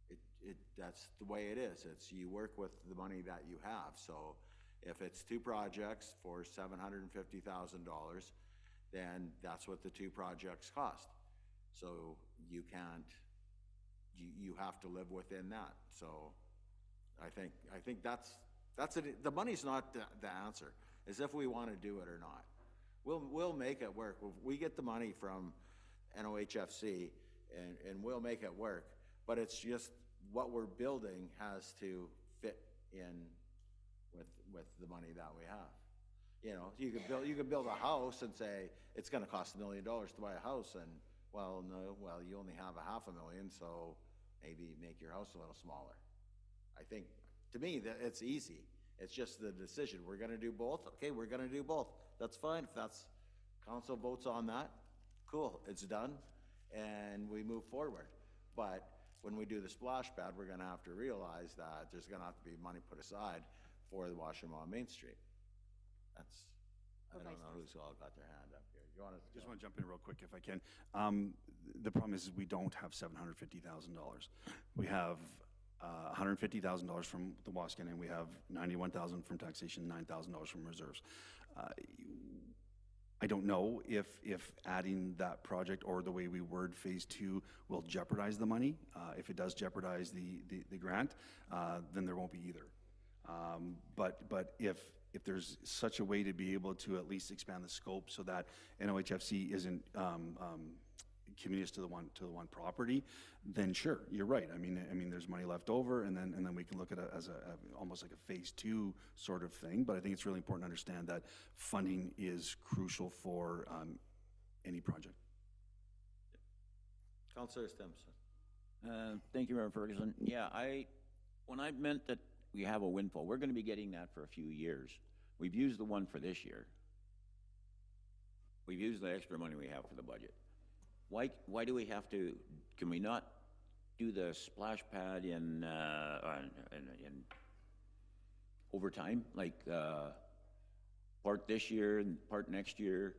the way it is. You work with the money that you have. So if it's two projects for $750,000, then that's what the two projects cost. So you can't, you have to live within that. So I think that's it. The money's not the answer, is if we want to do it or not. We'll make it work. We get the money from NOHFC and we'll make it work, but it's just what we're building has to fit in with the money that we have. You know, you could build a house and say it's going to cost $1 million to buy a house, and you only have $500,000, so maybe make your house a little smaller. I think, to me, that it's easy. It's just the decision. We're going to do both. Okay, we're going to do both. That's fine. If that's council votes on that, cool, it's done, and we move forward. But when we do the splash pad, we're going to have to realize that there's going to have to be money put aside for the washroom on Main Street. I don't know who's all got their hand up here. You want to just want to jump in real quick if I can. The problem is we don't have $750,000. We have $150,000 from the Waasigan, and we have $91,000 from taxation, $9,000 from reserves. I don't know if adding that project or the way we word phase 2 will jeopardize the money. If it does jeopardize the grant, then there won't be either. But if there's such a way to be able to at least expand the scope so that NOHFC isn't committed to the one property, then sure, you're right. I mean, there's money left over, and then we can look at it as almost like a phase 2 sort of thing. But I think it's really important to understand that funding is crucial for any project. Councillor Stimson. Thank you, Mayor Ferguson. Yeah, when I meant that we have a windfall, we're going to be getting that for a few years. We've used the one for this year. We've used the extra money we have for the budget. Why do we have to? Can we not do the splash pad in overtime, like part this year and part next year?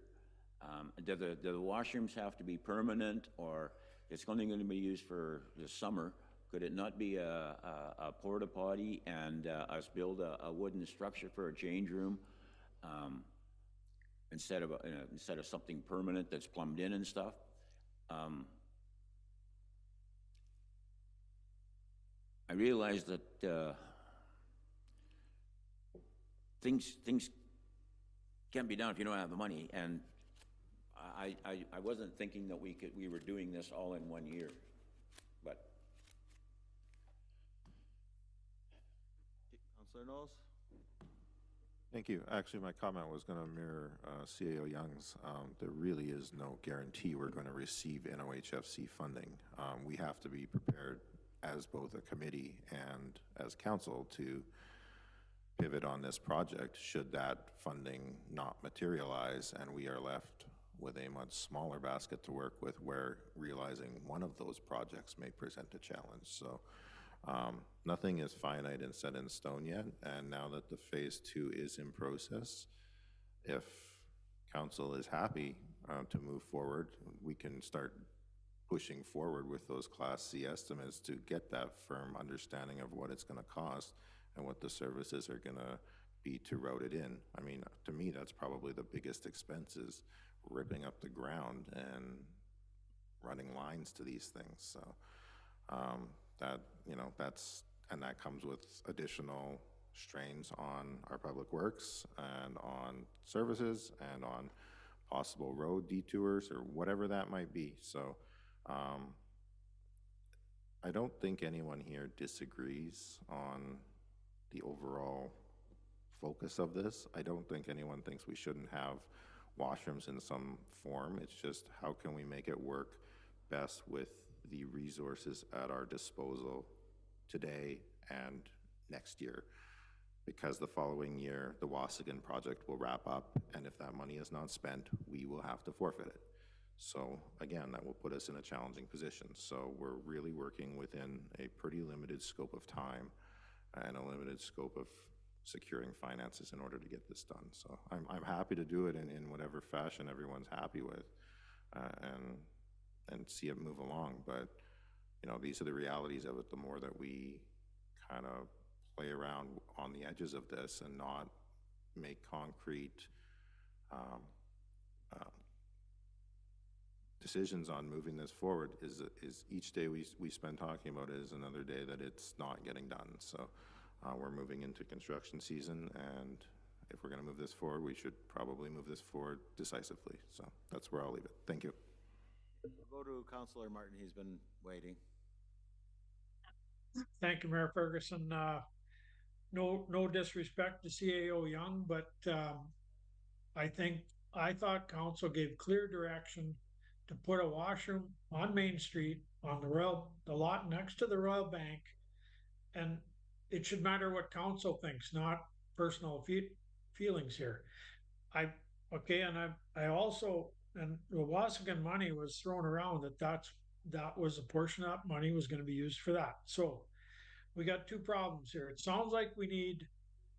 Do the washrooms have to be permanent, or it's only going to be used for the summer? Could it not be a porta potty and us build a wooden structure for a change room instead of something permanent that's plumbed in and stuff? I realize that things can't be done if you don't have the money, and I wasn't thinking that we were doing this all in 1 year, but. Councillor Knowles? Thank you. Actually, my comment was going to mirror CAO Young's. There really is no guarantee we're going to receive NOHFC funding. We have to be prepared as both a committee and as council to pivot on this project should that funding not materialize and we are left with a much smaller basket to work with, where realizing one of those projects may present a challenge. So nothing is finite and set in stone yet, and now that the phase 2 is in process, if council is happy to move forward. We can start pushing forward with those Class C estimates to get that firm understanding of what it's going to cost and what the services are going to be to route it in. I mean, to me, that's probably the biggest expense, is ripping up the ground and running lines to these things. So that, you know, and that comes with additional strains on our public works and on services and on possible road detours or whatever that might be. So I don't think anyone here disagrees on the overall focus of this. I don't think anyone thinks we shouldn't have washrooms in some form. It's just, how can we make it work best with the resources at our disposal today and next year? Because the following year, the Waasigan project will wrap up, and if that money is not spent, we will have to forfeit it. So again, that will put us in a challenging position. So we're really working within a pretty limited scope of time and a limited scope of securing finances in order to get this done. So I'm happy to do it in whatever fashion everyone's happy with, and see it move along. But, you know, these are the realities of it. The more that we kind of play around on the edges of this and not make concrete decisions on moving this forward, is each day we spend talking about it is another day that it's not getting done. So we're moving into construction season, and if we're going to move this forward, we should probably move this forward decisively. So that's where I'll leave it. Thank you. We'll go to Councillor Martin. He's been waiting. Thank you, Mayor Ferguson. No disrespect to CAO Young, but I thought council gave clear direction to put a washroom on Main Street on the lot next to the Royal Bank, and it should matter what council thinks, not personal feelings here. I also, and the Wassigan money was thrown around that was a portion of that money was going to be used for that. So we got two problems here. It sounds like we need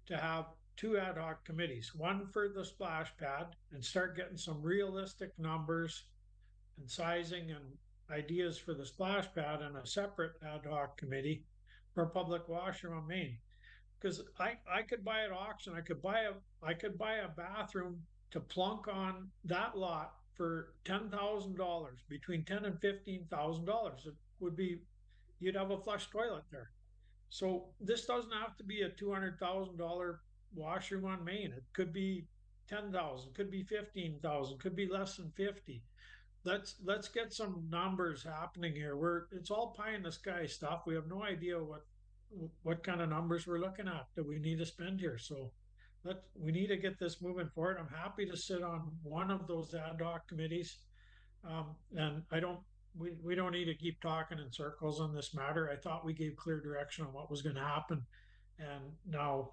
to have two ad hoc committees, one for the splash pad and start getting some realistic numbers and sizing and ideas for the splash pad, and a separate ad hoc committee for public washroom on Main. Because I could buy at auction, I could buy a bathroom to plunk on that lot for $10,000, between $10,000 and $15,000. It would be, you'd have a flush toilet there. So this doesn't have to be a $200,000 washroom on Main. It could be 10,000, could be 15,000, could be less than 50. Let's get some numbers happening here. It's all pie in the sky stuff. We have no idea what kind of numbers we're looking at that we need to spend here. So we need to get this moving forward. I'm happy to sit on one of those ad hoc committees. And we don't need to keep talking in circles on this matter. I thought we gave clear direction on what was going to happen, and now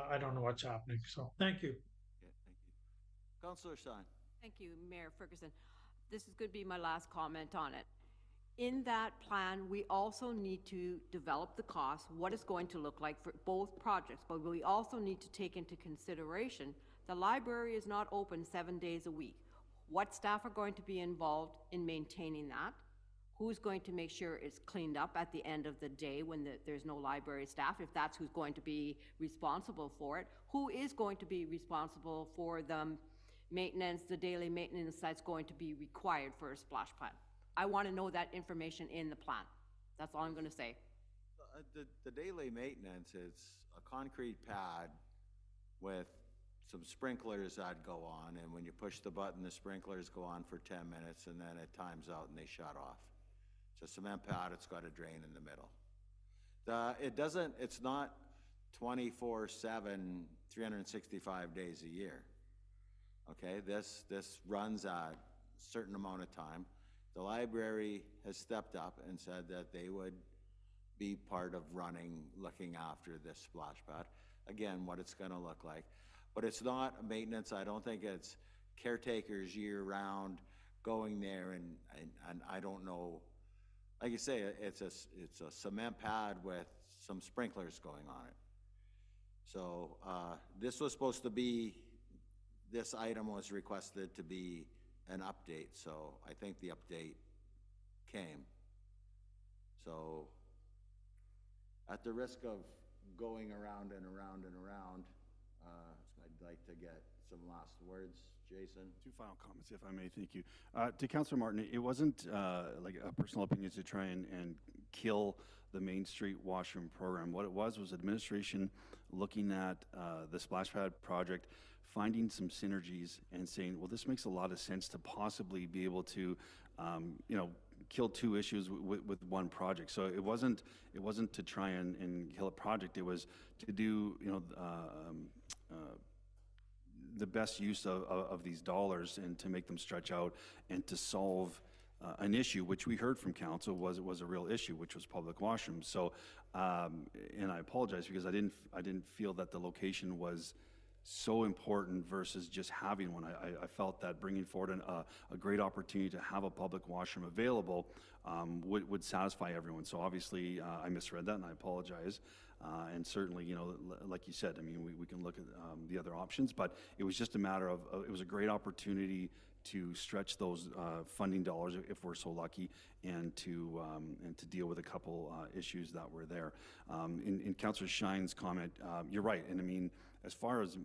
I don't know what's happening. So thank you. Okay, thank you. Councillor Stein. Thank you, Mayor Ferguson. This is going to be my last comment on it. In that plan, we also need to develop the cost, what it's going to look like for both projects, but we also need to take into consideration the library is not open 7 days a week. What staff are going to be involved in maintaining that? Who's going to make sure it's cleaned up at the end of the day when there's no library staff, if that's who's going to be responsible for it? Who is going to be responsible for the maintenance, the daily maintenance that's going to be required for a splash pad? I want to know that information in the plan. That's all I'm going to say. The daily maintenance is a concrete pad with some sprinklers that go on, and when you push the button, the sprinklers go on for 10 minutes, and then it times out and they shut off. It's a cement pad. It's got a drain in the middle. It's not 24/7, 365 days a year. Okay, this runs a certain amount of time. The library has stepped up and said that they would be part of looking after this splash pad. Again, what it's gonna look like. But it's not maintenance. I don't think it's caretakers year round going there and I don't know. Like you say, it's a cement pad with some sprinklers going on it. So this item was requested to be an update, so I think the update came. So, at the risk of going around and around and around, I'd like to get some last words. Jason? Two final comments, if I may, thank you. To Councillor Martin, it wasn't like a personal opinion to try and kill the Main Street washroom program. What it was administration looking at the splash pad project, finding some synergies and saying, well, this makes a lot of sense to possibly be able to, you know, kill two issues with one project. So it wasn't to try and kill a project. It was to do, you know, the best use of these dollars and to make them stretch out and to solve an issue, which we heard from council was a real issue, which was public washrooms. So, and I apologize because I didn't feel that the location was so important versus just having one. I felt that bringing forward a great opportunity to have a public washroom available would satisfy everyone. So obviously I misread that and I apologize. And certainly, you know, like you said, I mean, we can look at the other options, but it was just a matter of, it was a great opportunity to stretch those funding dollars if we're so lucky, and to deal with a couple issues that were there. In Councillor Shine's comment, you're right, and I mean, as far as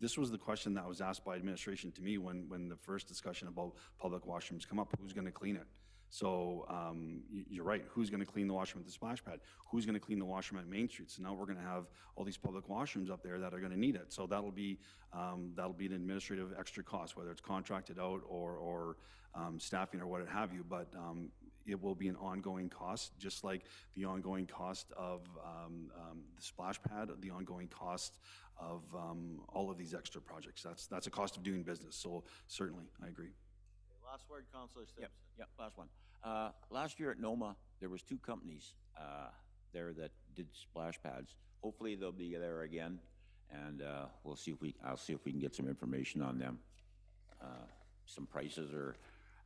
this was the question that was asked by administration to me when the first discussion about public washrooms come up: who's going to clean it? So you're right. Who's going to clean the washroom at the splash pad? Who's going to clean the washroom at Main Street? So now we're going to have all these public washrooms up there that are going to need it. So that'll be an administrative extra cost, whether it's contracted out or staffing or what have you. But it will be an ongoing cost, just like the ongoing cost of the splash pad, the ongoing cost of all of these extra projects. That's a cost of doing business. So certainly, I agree. Last word, Councillor Simpson. Yep, last one. Last year at NOMA, there was two companies there that did splash pads. Hopefully they'll be there again, and I'll see if we can get some information on them, some prices,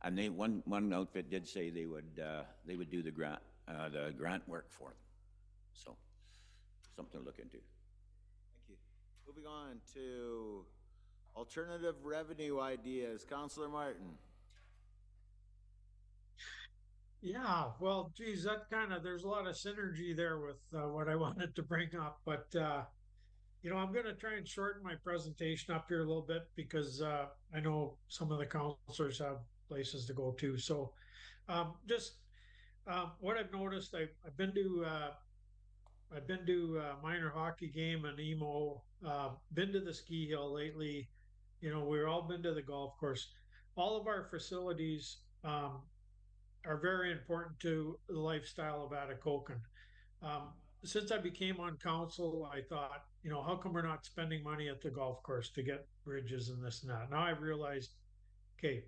and one outfit did say they would do the grant work for them. So something to look into. Thank you. Moving on to alternative revenue ideas, Councillor Martin. Yeah, well, geez, there's a lot of synergy there with what I wanted to bring up, but you know, I'm going to try and shorten my presentation up here a little bit because I know some of the councillors have places to go to. So what I've noticed, I've been to a minor hockey game and emo, been to the ski hill lately. You know, we've all been to the golf course. All of our facilities are very important to the lifestyle of Atikokan. Since I became on council, I thought, you know, how come we're not spending money at the golf course to get bridges and this and that? Now I've realized, okay,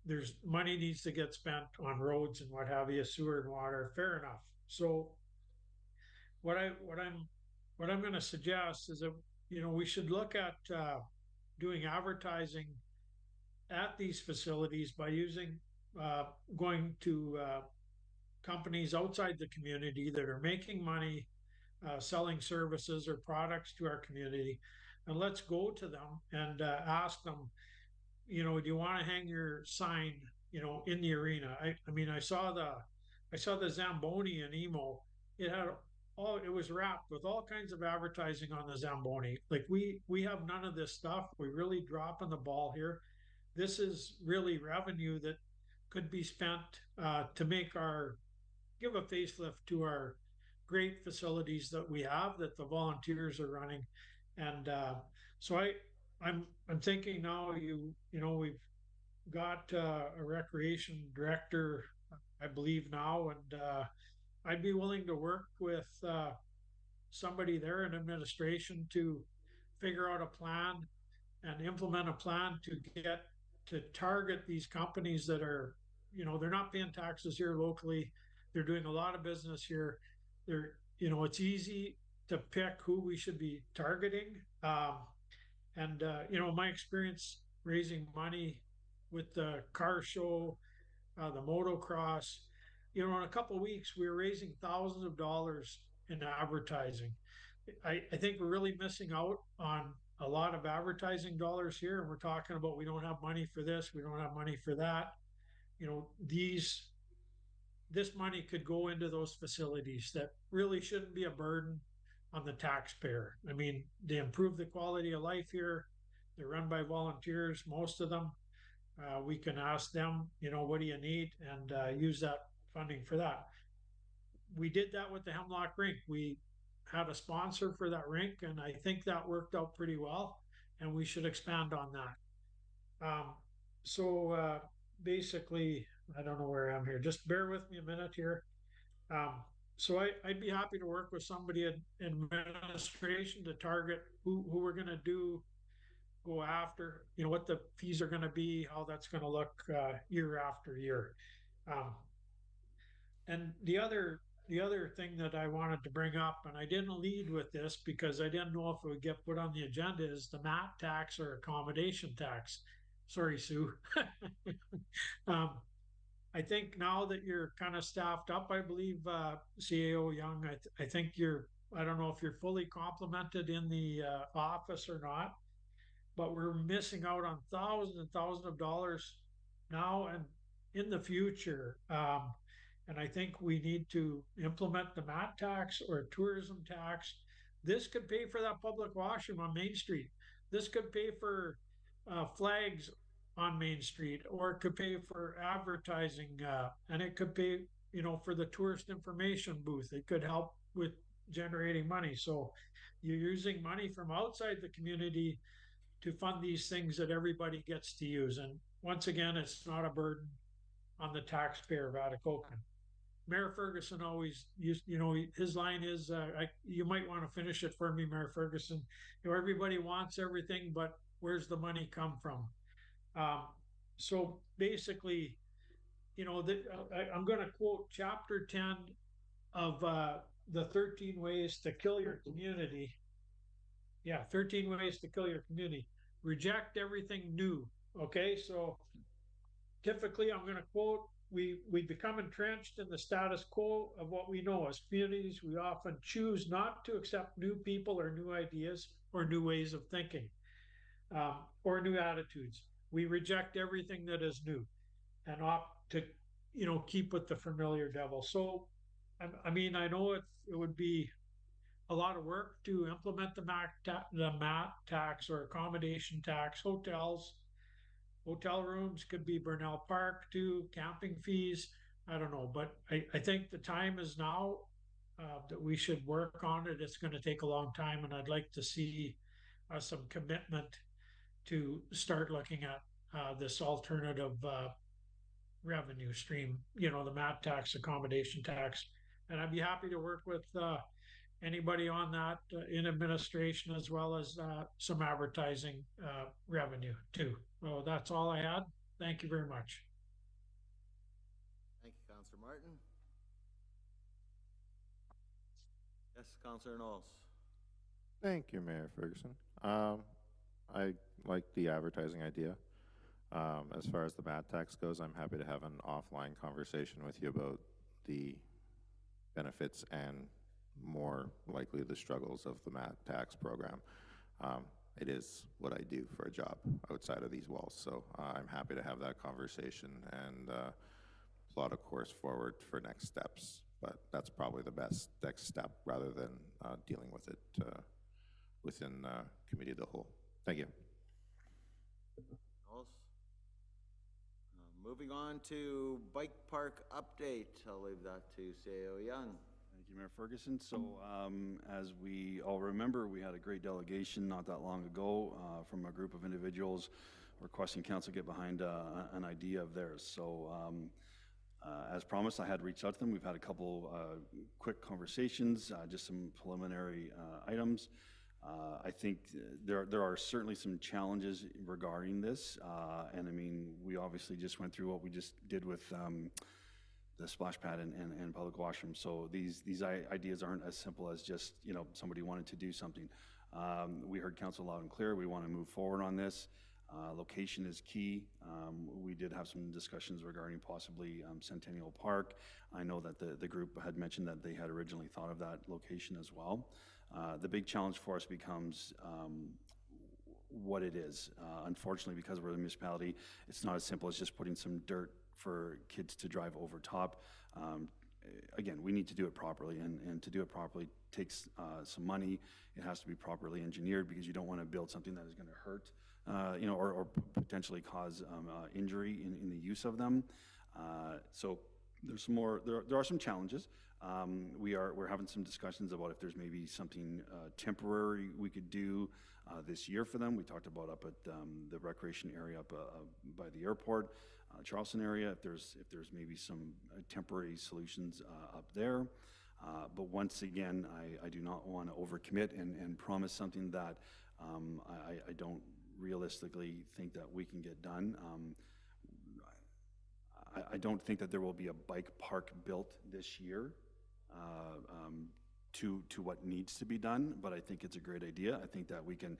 there's money needs to get spent on roads and what have you, sewer and water. Fair enough. So what I'm going to suggest is that, you know, we should look at doing advertising at these facilities by going to companies outside the community that are making money selling services or products to our community, and let's go to them and ask them, you know, do you want to hang your sign, you know, in the arena? I mean, I saw the Zamboni in Emo. It was wrapped with all kinds of advertising on the Zamboni. Like we have none of this stuff. We really dropping the ball here. This is really revenue that could be spent to give a facelift to our great facilities that we have, that the volunteers are running. And so I'm thinking now, you know, we've got a recreation director, I believe now, and I'd be willing to work with somebody there in administration to figure out a plan and implement a plan to target these companies that are, you know, they're not paying taxes here locally. They're doing a lot of business here. You know, it's easy to pick who we should be targeting. You know, my experience raising money with the car show, the motocross, you know, in a couple of weeks, we were raising thousands of dollars in advertising. I think we're really missing out on a lot of advertising dollars here, and we're talking about we don't have money for this, we don't have money for that. You know, this money could go into those facilities that really shouldn't be a burden on the taxpayer. I mean, they improve the quality of life here. They're run by volunteers, most of them. We can ask them, you know, what do you need, and use that funding for that. We did that with the Hemlock Rink. We had a sponsor for that rink, and I think that worked out pretty well, and we should expand on that. So basically, I don't know where I am here. Just bear with me a minute here. Um, so I'd be happy to work with somebody in administration to target who we're going to go after, you know, what the fees are going to be, how that's going to look year after year. Um, and the other thing that I wanted to bring up, and I didn't lead with this because I didn't know if it would get put on the agenda, is the mat tax or accommodation tax. Sorry, Sue. um, I think now that you're kind of staffed up, I believe, CAO Young, I think I don't know if you're fully complemented in the office or not, but we're missing out on thousands and thousands of dollars now and in the future. And I think we need to implement the mat tax or tourism tax. This could pay for that public washroom on Main Street. This could pay for flags on Main Street, or it could pay for advertising, and it could pay, you know, for the tourist information booth. It could help with generating money. So you're using money from outside the community to fund these things that everybody gets to use. And once again, it's not a burden on the taxpayer of Atikokan. Mayor Ferguson always used, you know, his line is, you might want to finish it for me, Mayor Ferguson. You know, everybody wants everything, but where's the money come from? So basically, you know, I'm going to quote chapter 10 of the 13 ways to kill your community. Yeah, 13 ways to kill your community. Reject everything new. Okay, so typically I'm going to quote, we become entrenched in the status quo of what we know as communities. We often choose not to accept new people or new ideas or new ways of thinking, or new attitudes. We reject everything that is new and opt to, you know, keep with the familiar devil. So, I mean, I know it would be a lot of work to implement the MAT tax or accommodation tax. Hotel rooms could be Burnell Park too, camping fees. I don't know, but I think the time is now that we should work on it. It's going to take a long time, and I'd like to see some commitment to start looking at this alternative revenue stream, you know, the MAT tax, accommodation tax. And I'd be happy to work with anybody on that in administration, as well as some advertising revenue too. So that's all I had. Thank you very much. Thank you, Councillor Martin. Yes, Councillor Knowles. Thank you, Mayor Ferguson. I like the advertising idea. As far as the MAT tax goes, I'm happy to have an offline conversation with you about the benefits and more likely the struggles of the MAT tax program. It is what I do for a job outside of these walls, so I'm happy to have that conversation and plot a course forward for next steps. But that's probably the best next step, rather than dealing with it within committee of the whole. Thank you. Moving on to bike park update. I'll leave that to CAO Young. Thank you, Mayor Ferguson. So as we all remember, we had a great delegation not that long ago from a group of individuals requesting council get behind an idea of theirs. So as promised, I had reached out to them. We've had a couple quick conversations, just some preliminary items. I think there are certainly some challenges regarding this, and I mean, we obviously just went through what we just did with the splash pad and public washroom. So these ideas aren't as simple as just, you know, somebody wanted to do something. We heard council loud and clear. We want to move forward on this. Location is key. We did have some discussions regarding possibly Centennial Park. I know that the group had mentioned that they had originally thought of that location as well. The big challenge for us becomes what it is. Unfortunately, because we're a municipality, it's not as simple as just putting some dirt for kids to drive over top. Again, we need to do it properly, and to do it properly takes some money. It has to be properly engineered, because you don't want to build something that is going to hurt, or potentially cause injury in the use of them. So there's more. There are some challenges. We're having some discussions about if there's maybe something temporary we could do this year for them. We talked about up at the recreation area up by the airport, Charleston area. If there's maybe some temporary solutions up there. But once again, I do not want to overcommit and promise something that I don't realistically think that we can get done. I don't think that there will be a bike park built this year to what needs to be done, but I think it's a great idea. I think that we can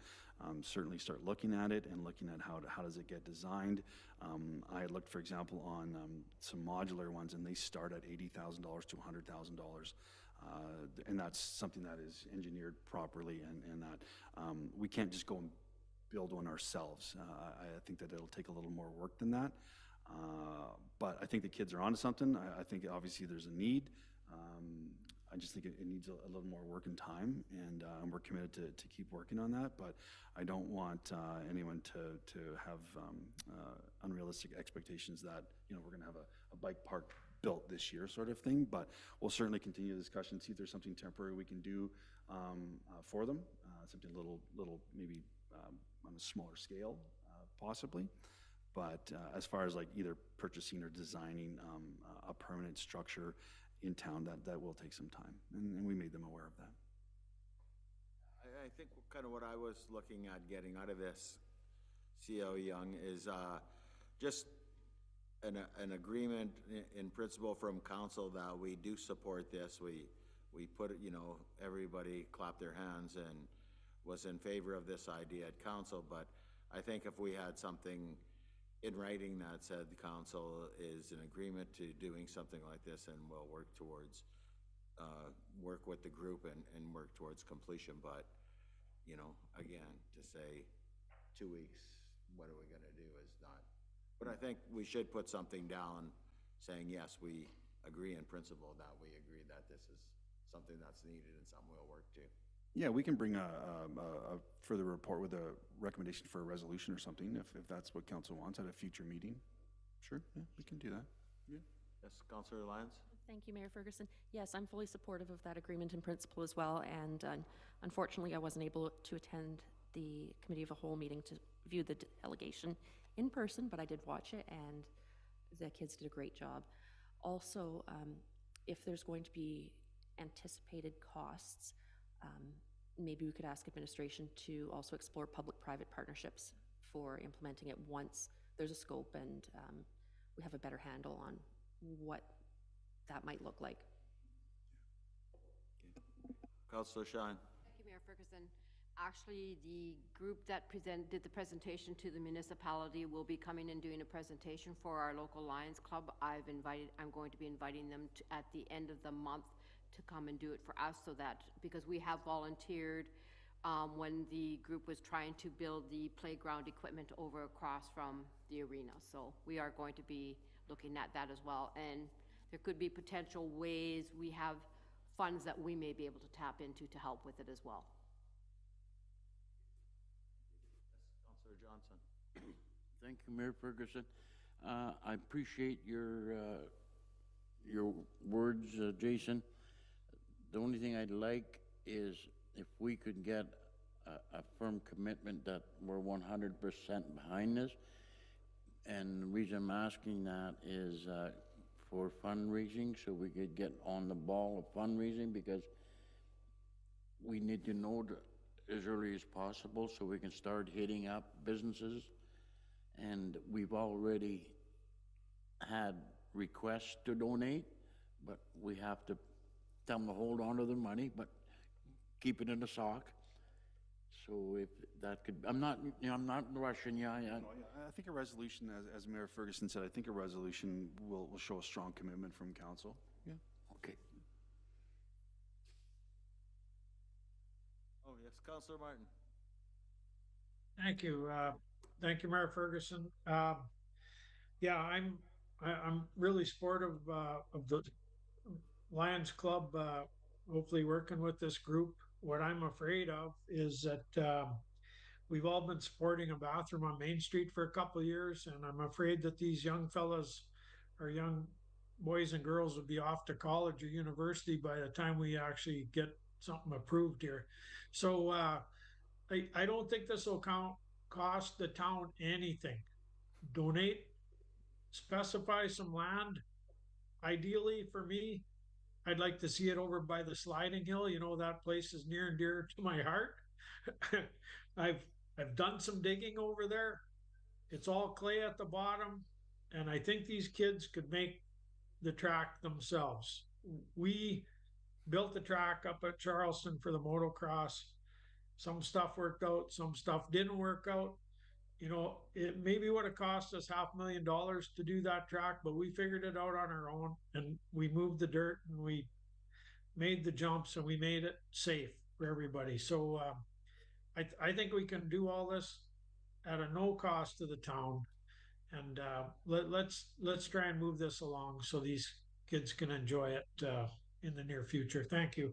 certainly start looking at it and looking at how does it get designed. I looked, for example, on some modular ones, and they start at $80,000 to $100,000. And that's something that is engineered properly, and that we can't just go and build one ourselves. I think that it'll take a little more work than that. But I think the kids are onto something. I think obviously there's a need. I just think it needs a little more work and time, and we're committed to keep working on that. But I don't want anyone to have unrealistic expectations that we're going to have a bike park built this year, sort of thing. But we'll certainly continue the discussion, see if there's something temporary we can do for them, something little maybe on a smaller scale, possibly. But as far as like either purchasing or designing a permanent structure in town, that will take some time, and we made them aware of that. I think kind of what I was looking at getting out of this, CO Young, is just an agreement in principle from council that we do support this. We put it, everybody clapped their hands and was in favor of this idea at council. But I think if we had something in writing that said the council is in agreement to doing something like this, and we'll work towards, work with the group and work towards completion. But, again, to say 2 weeks, what are we gonna do is not, but I think we should put something down saying, yes, we agree in principle that we agree that this is something that's needed and something we'll work to. Yeah, we can bring a further report with a recommendation for a resolution or something, if that's what council wants at a future meeting. Sure, yeah, we can do that. Yeah. Yes, Councillor Lyons? Thank you, Mayor Ferguson. Yes, I'm fully supportive of that agreement in principle as well, and unfortunately I wasn't able to attend the Committee of a Whole meeting to view the delegation in person, but I did watch it, and the kids did a great job. Also, if there's going to be anticipated costs, maybe we could ask administration to also explore public-private partnerships for implementing it once there's a scope and we have a better handle on what that might look like. Councillor Shine. Thank you, Mayor Ferguson. Actually, the group that did the presentation to the municipality will be coming and doing a presentation for our local Lions Club. I'm going to be inviting them at the end of the month to come and do it for us, so that, because we have volunteered when the group was trying to build the playground equipment over across from the arena. So we are going to be looking at that as well. And there could be potential ways we have funds that we may be able to tap into to help with it as well. Yes, Councillor Johnson. Thank you, Mayor Ferguson. I appreciate your words, Jason. The only thing I'd like is if we could get a firm commitment that we're 100% behind this. And the reason I'm asking that is for fundraising, so we could get on the ball of fundraising, because we need to know as early as possible so we can start hitting up businesses. And we've already had requests to donate, but we have to tell them to hold on to their money, but keep it in the sock. So if that could, I'm not rushing you. I think a resolution, as Mayor Ferguson said, I think a resolution will show a strong commitment from council. Yeah. Okay. Oh, yes, Councillor Martin. Thank you. Thank you, Mayor Ferguson. Yeah, I'm really supportive of the Lions Club, hopefully working with this group. What I'm afraid of is that we've all been supporting a bathroom on Main Street for a couple of years, and I'm afraid that these young fellas or young boys and girls will be off to college or university by the time we actually get something approved here. So I don't think this will cost the town anything. Donate, specify some land. Ideally, for me, I'd like to see it over by the sliding hill. You know, that place is near and dear to my heart. I've I've done some digging over there. It's all clay at the bottom, and I think these kids could make the track themselves. We built the track up at Charleston for the motocross. Some stuff worked out, some stuff didn't work out. You know, it maybe would have cost us $500,000 to do that track, but we figured it out on our own, and we moved the dirt and we made the jumps and we made it safe for everybody. So I think we can do all this at a no cost to the town, and let's try and move this along so these kids can enjoy it in the near future. Thank you.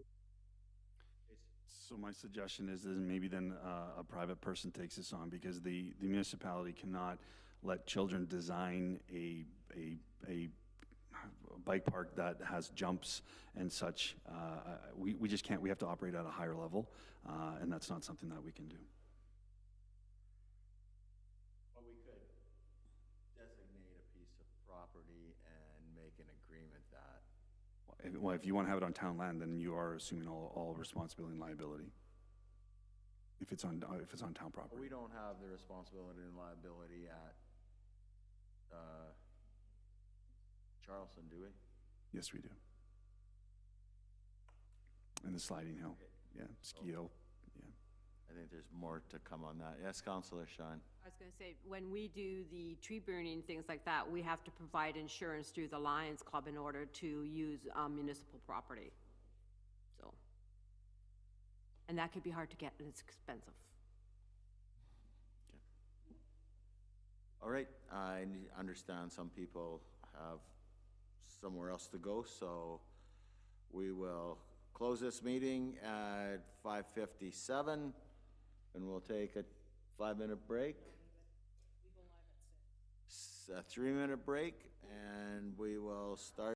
So my suggestion is maybe then a private person takes this on, because the municipality cannot let children design a bike park that has jumps and such. We just can't. We have to operate at a higher level, and that's not something that we can do. Well, we could designate a piece of property and make an agreement that. Well, if you want to have it on town land, then you are assuming all responsibility and liability. If it's on town property. We don't have the responsibility and liability at Charleston, do we? Yes, we do. And the sliding hill, yeah, ski hill, yeah. I think there's more to come on that. Yes, Councillor Shine. I was gonna say, when we do the tree burning, things like that, we have to provide insurance through the Lions Club in order to use municipal property. So, and that could be hard to get, and it's expensive. All right, I understand some people have somewhere else to go, so we will close this meeting at 5:57, and we'll take a 5-minute break. A 3-minute break, and we will start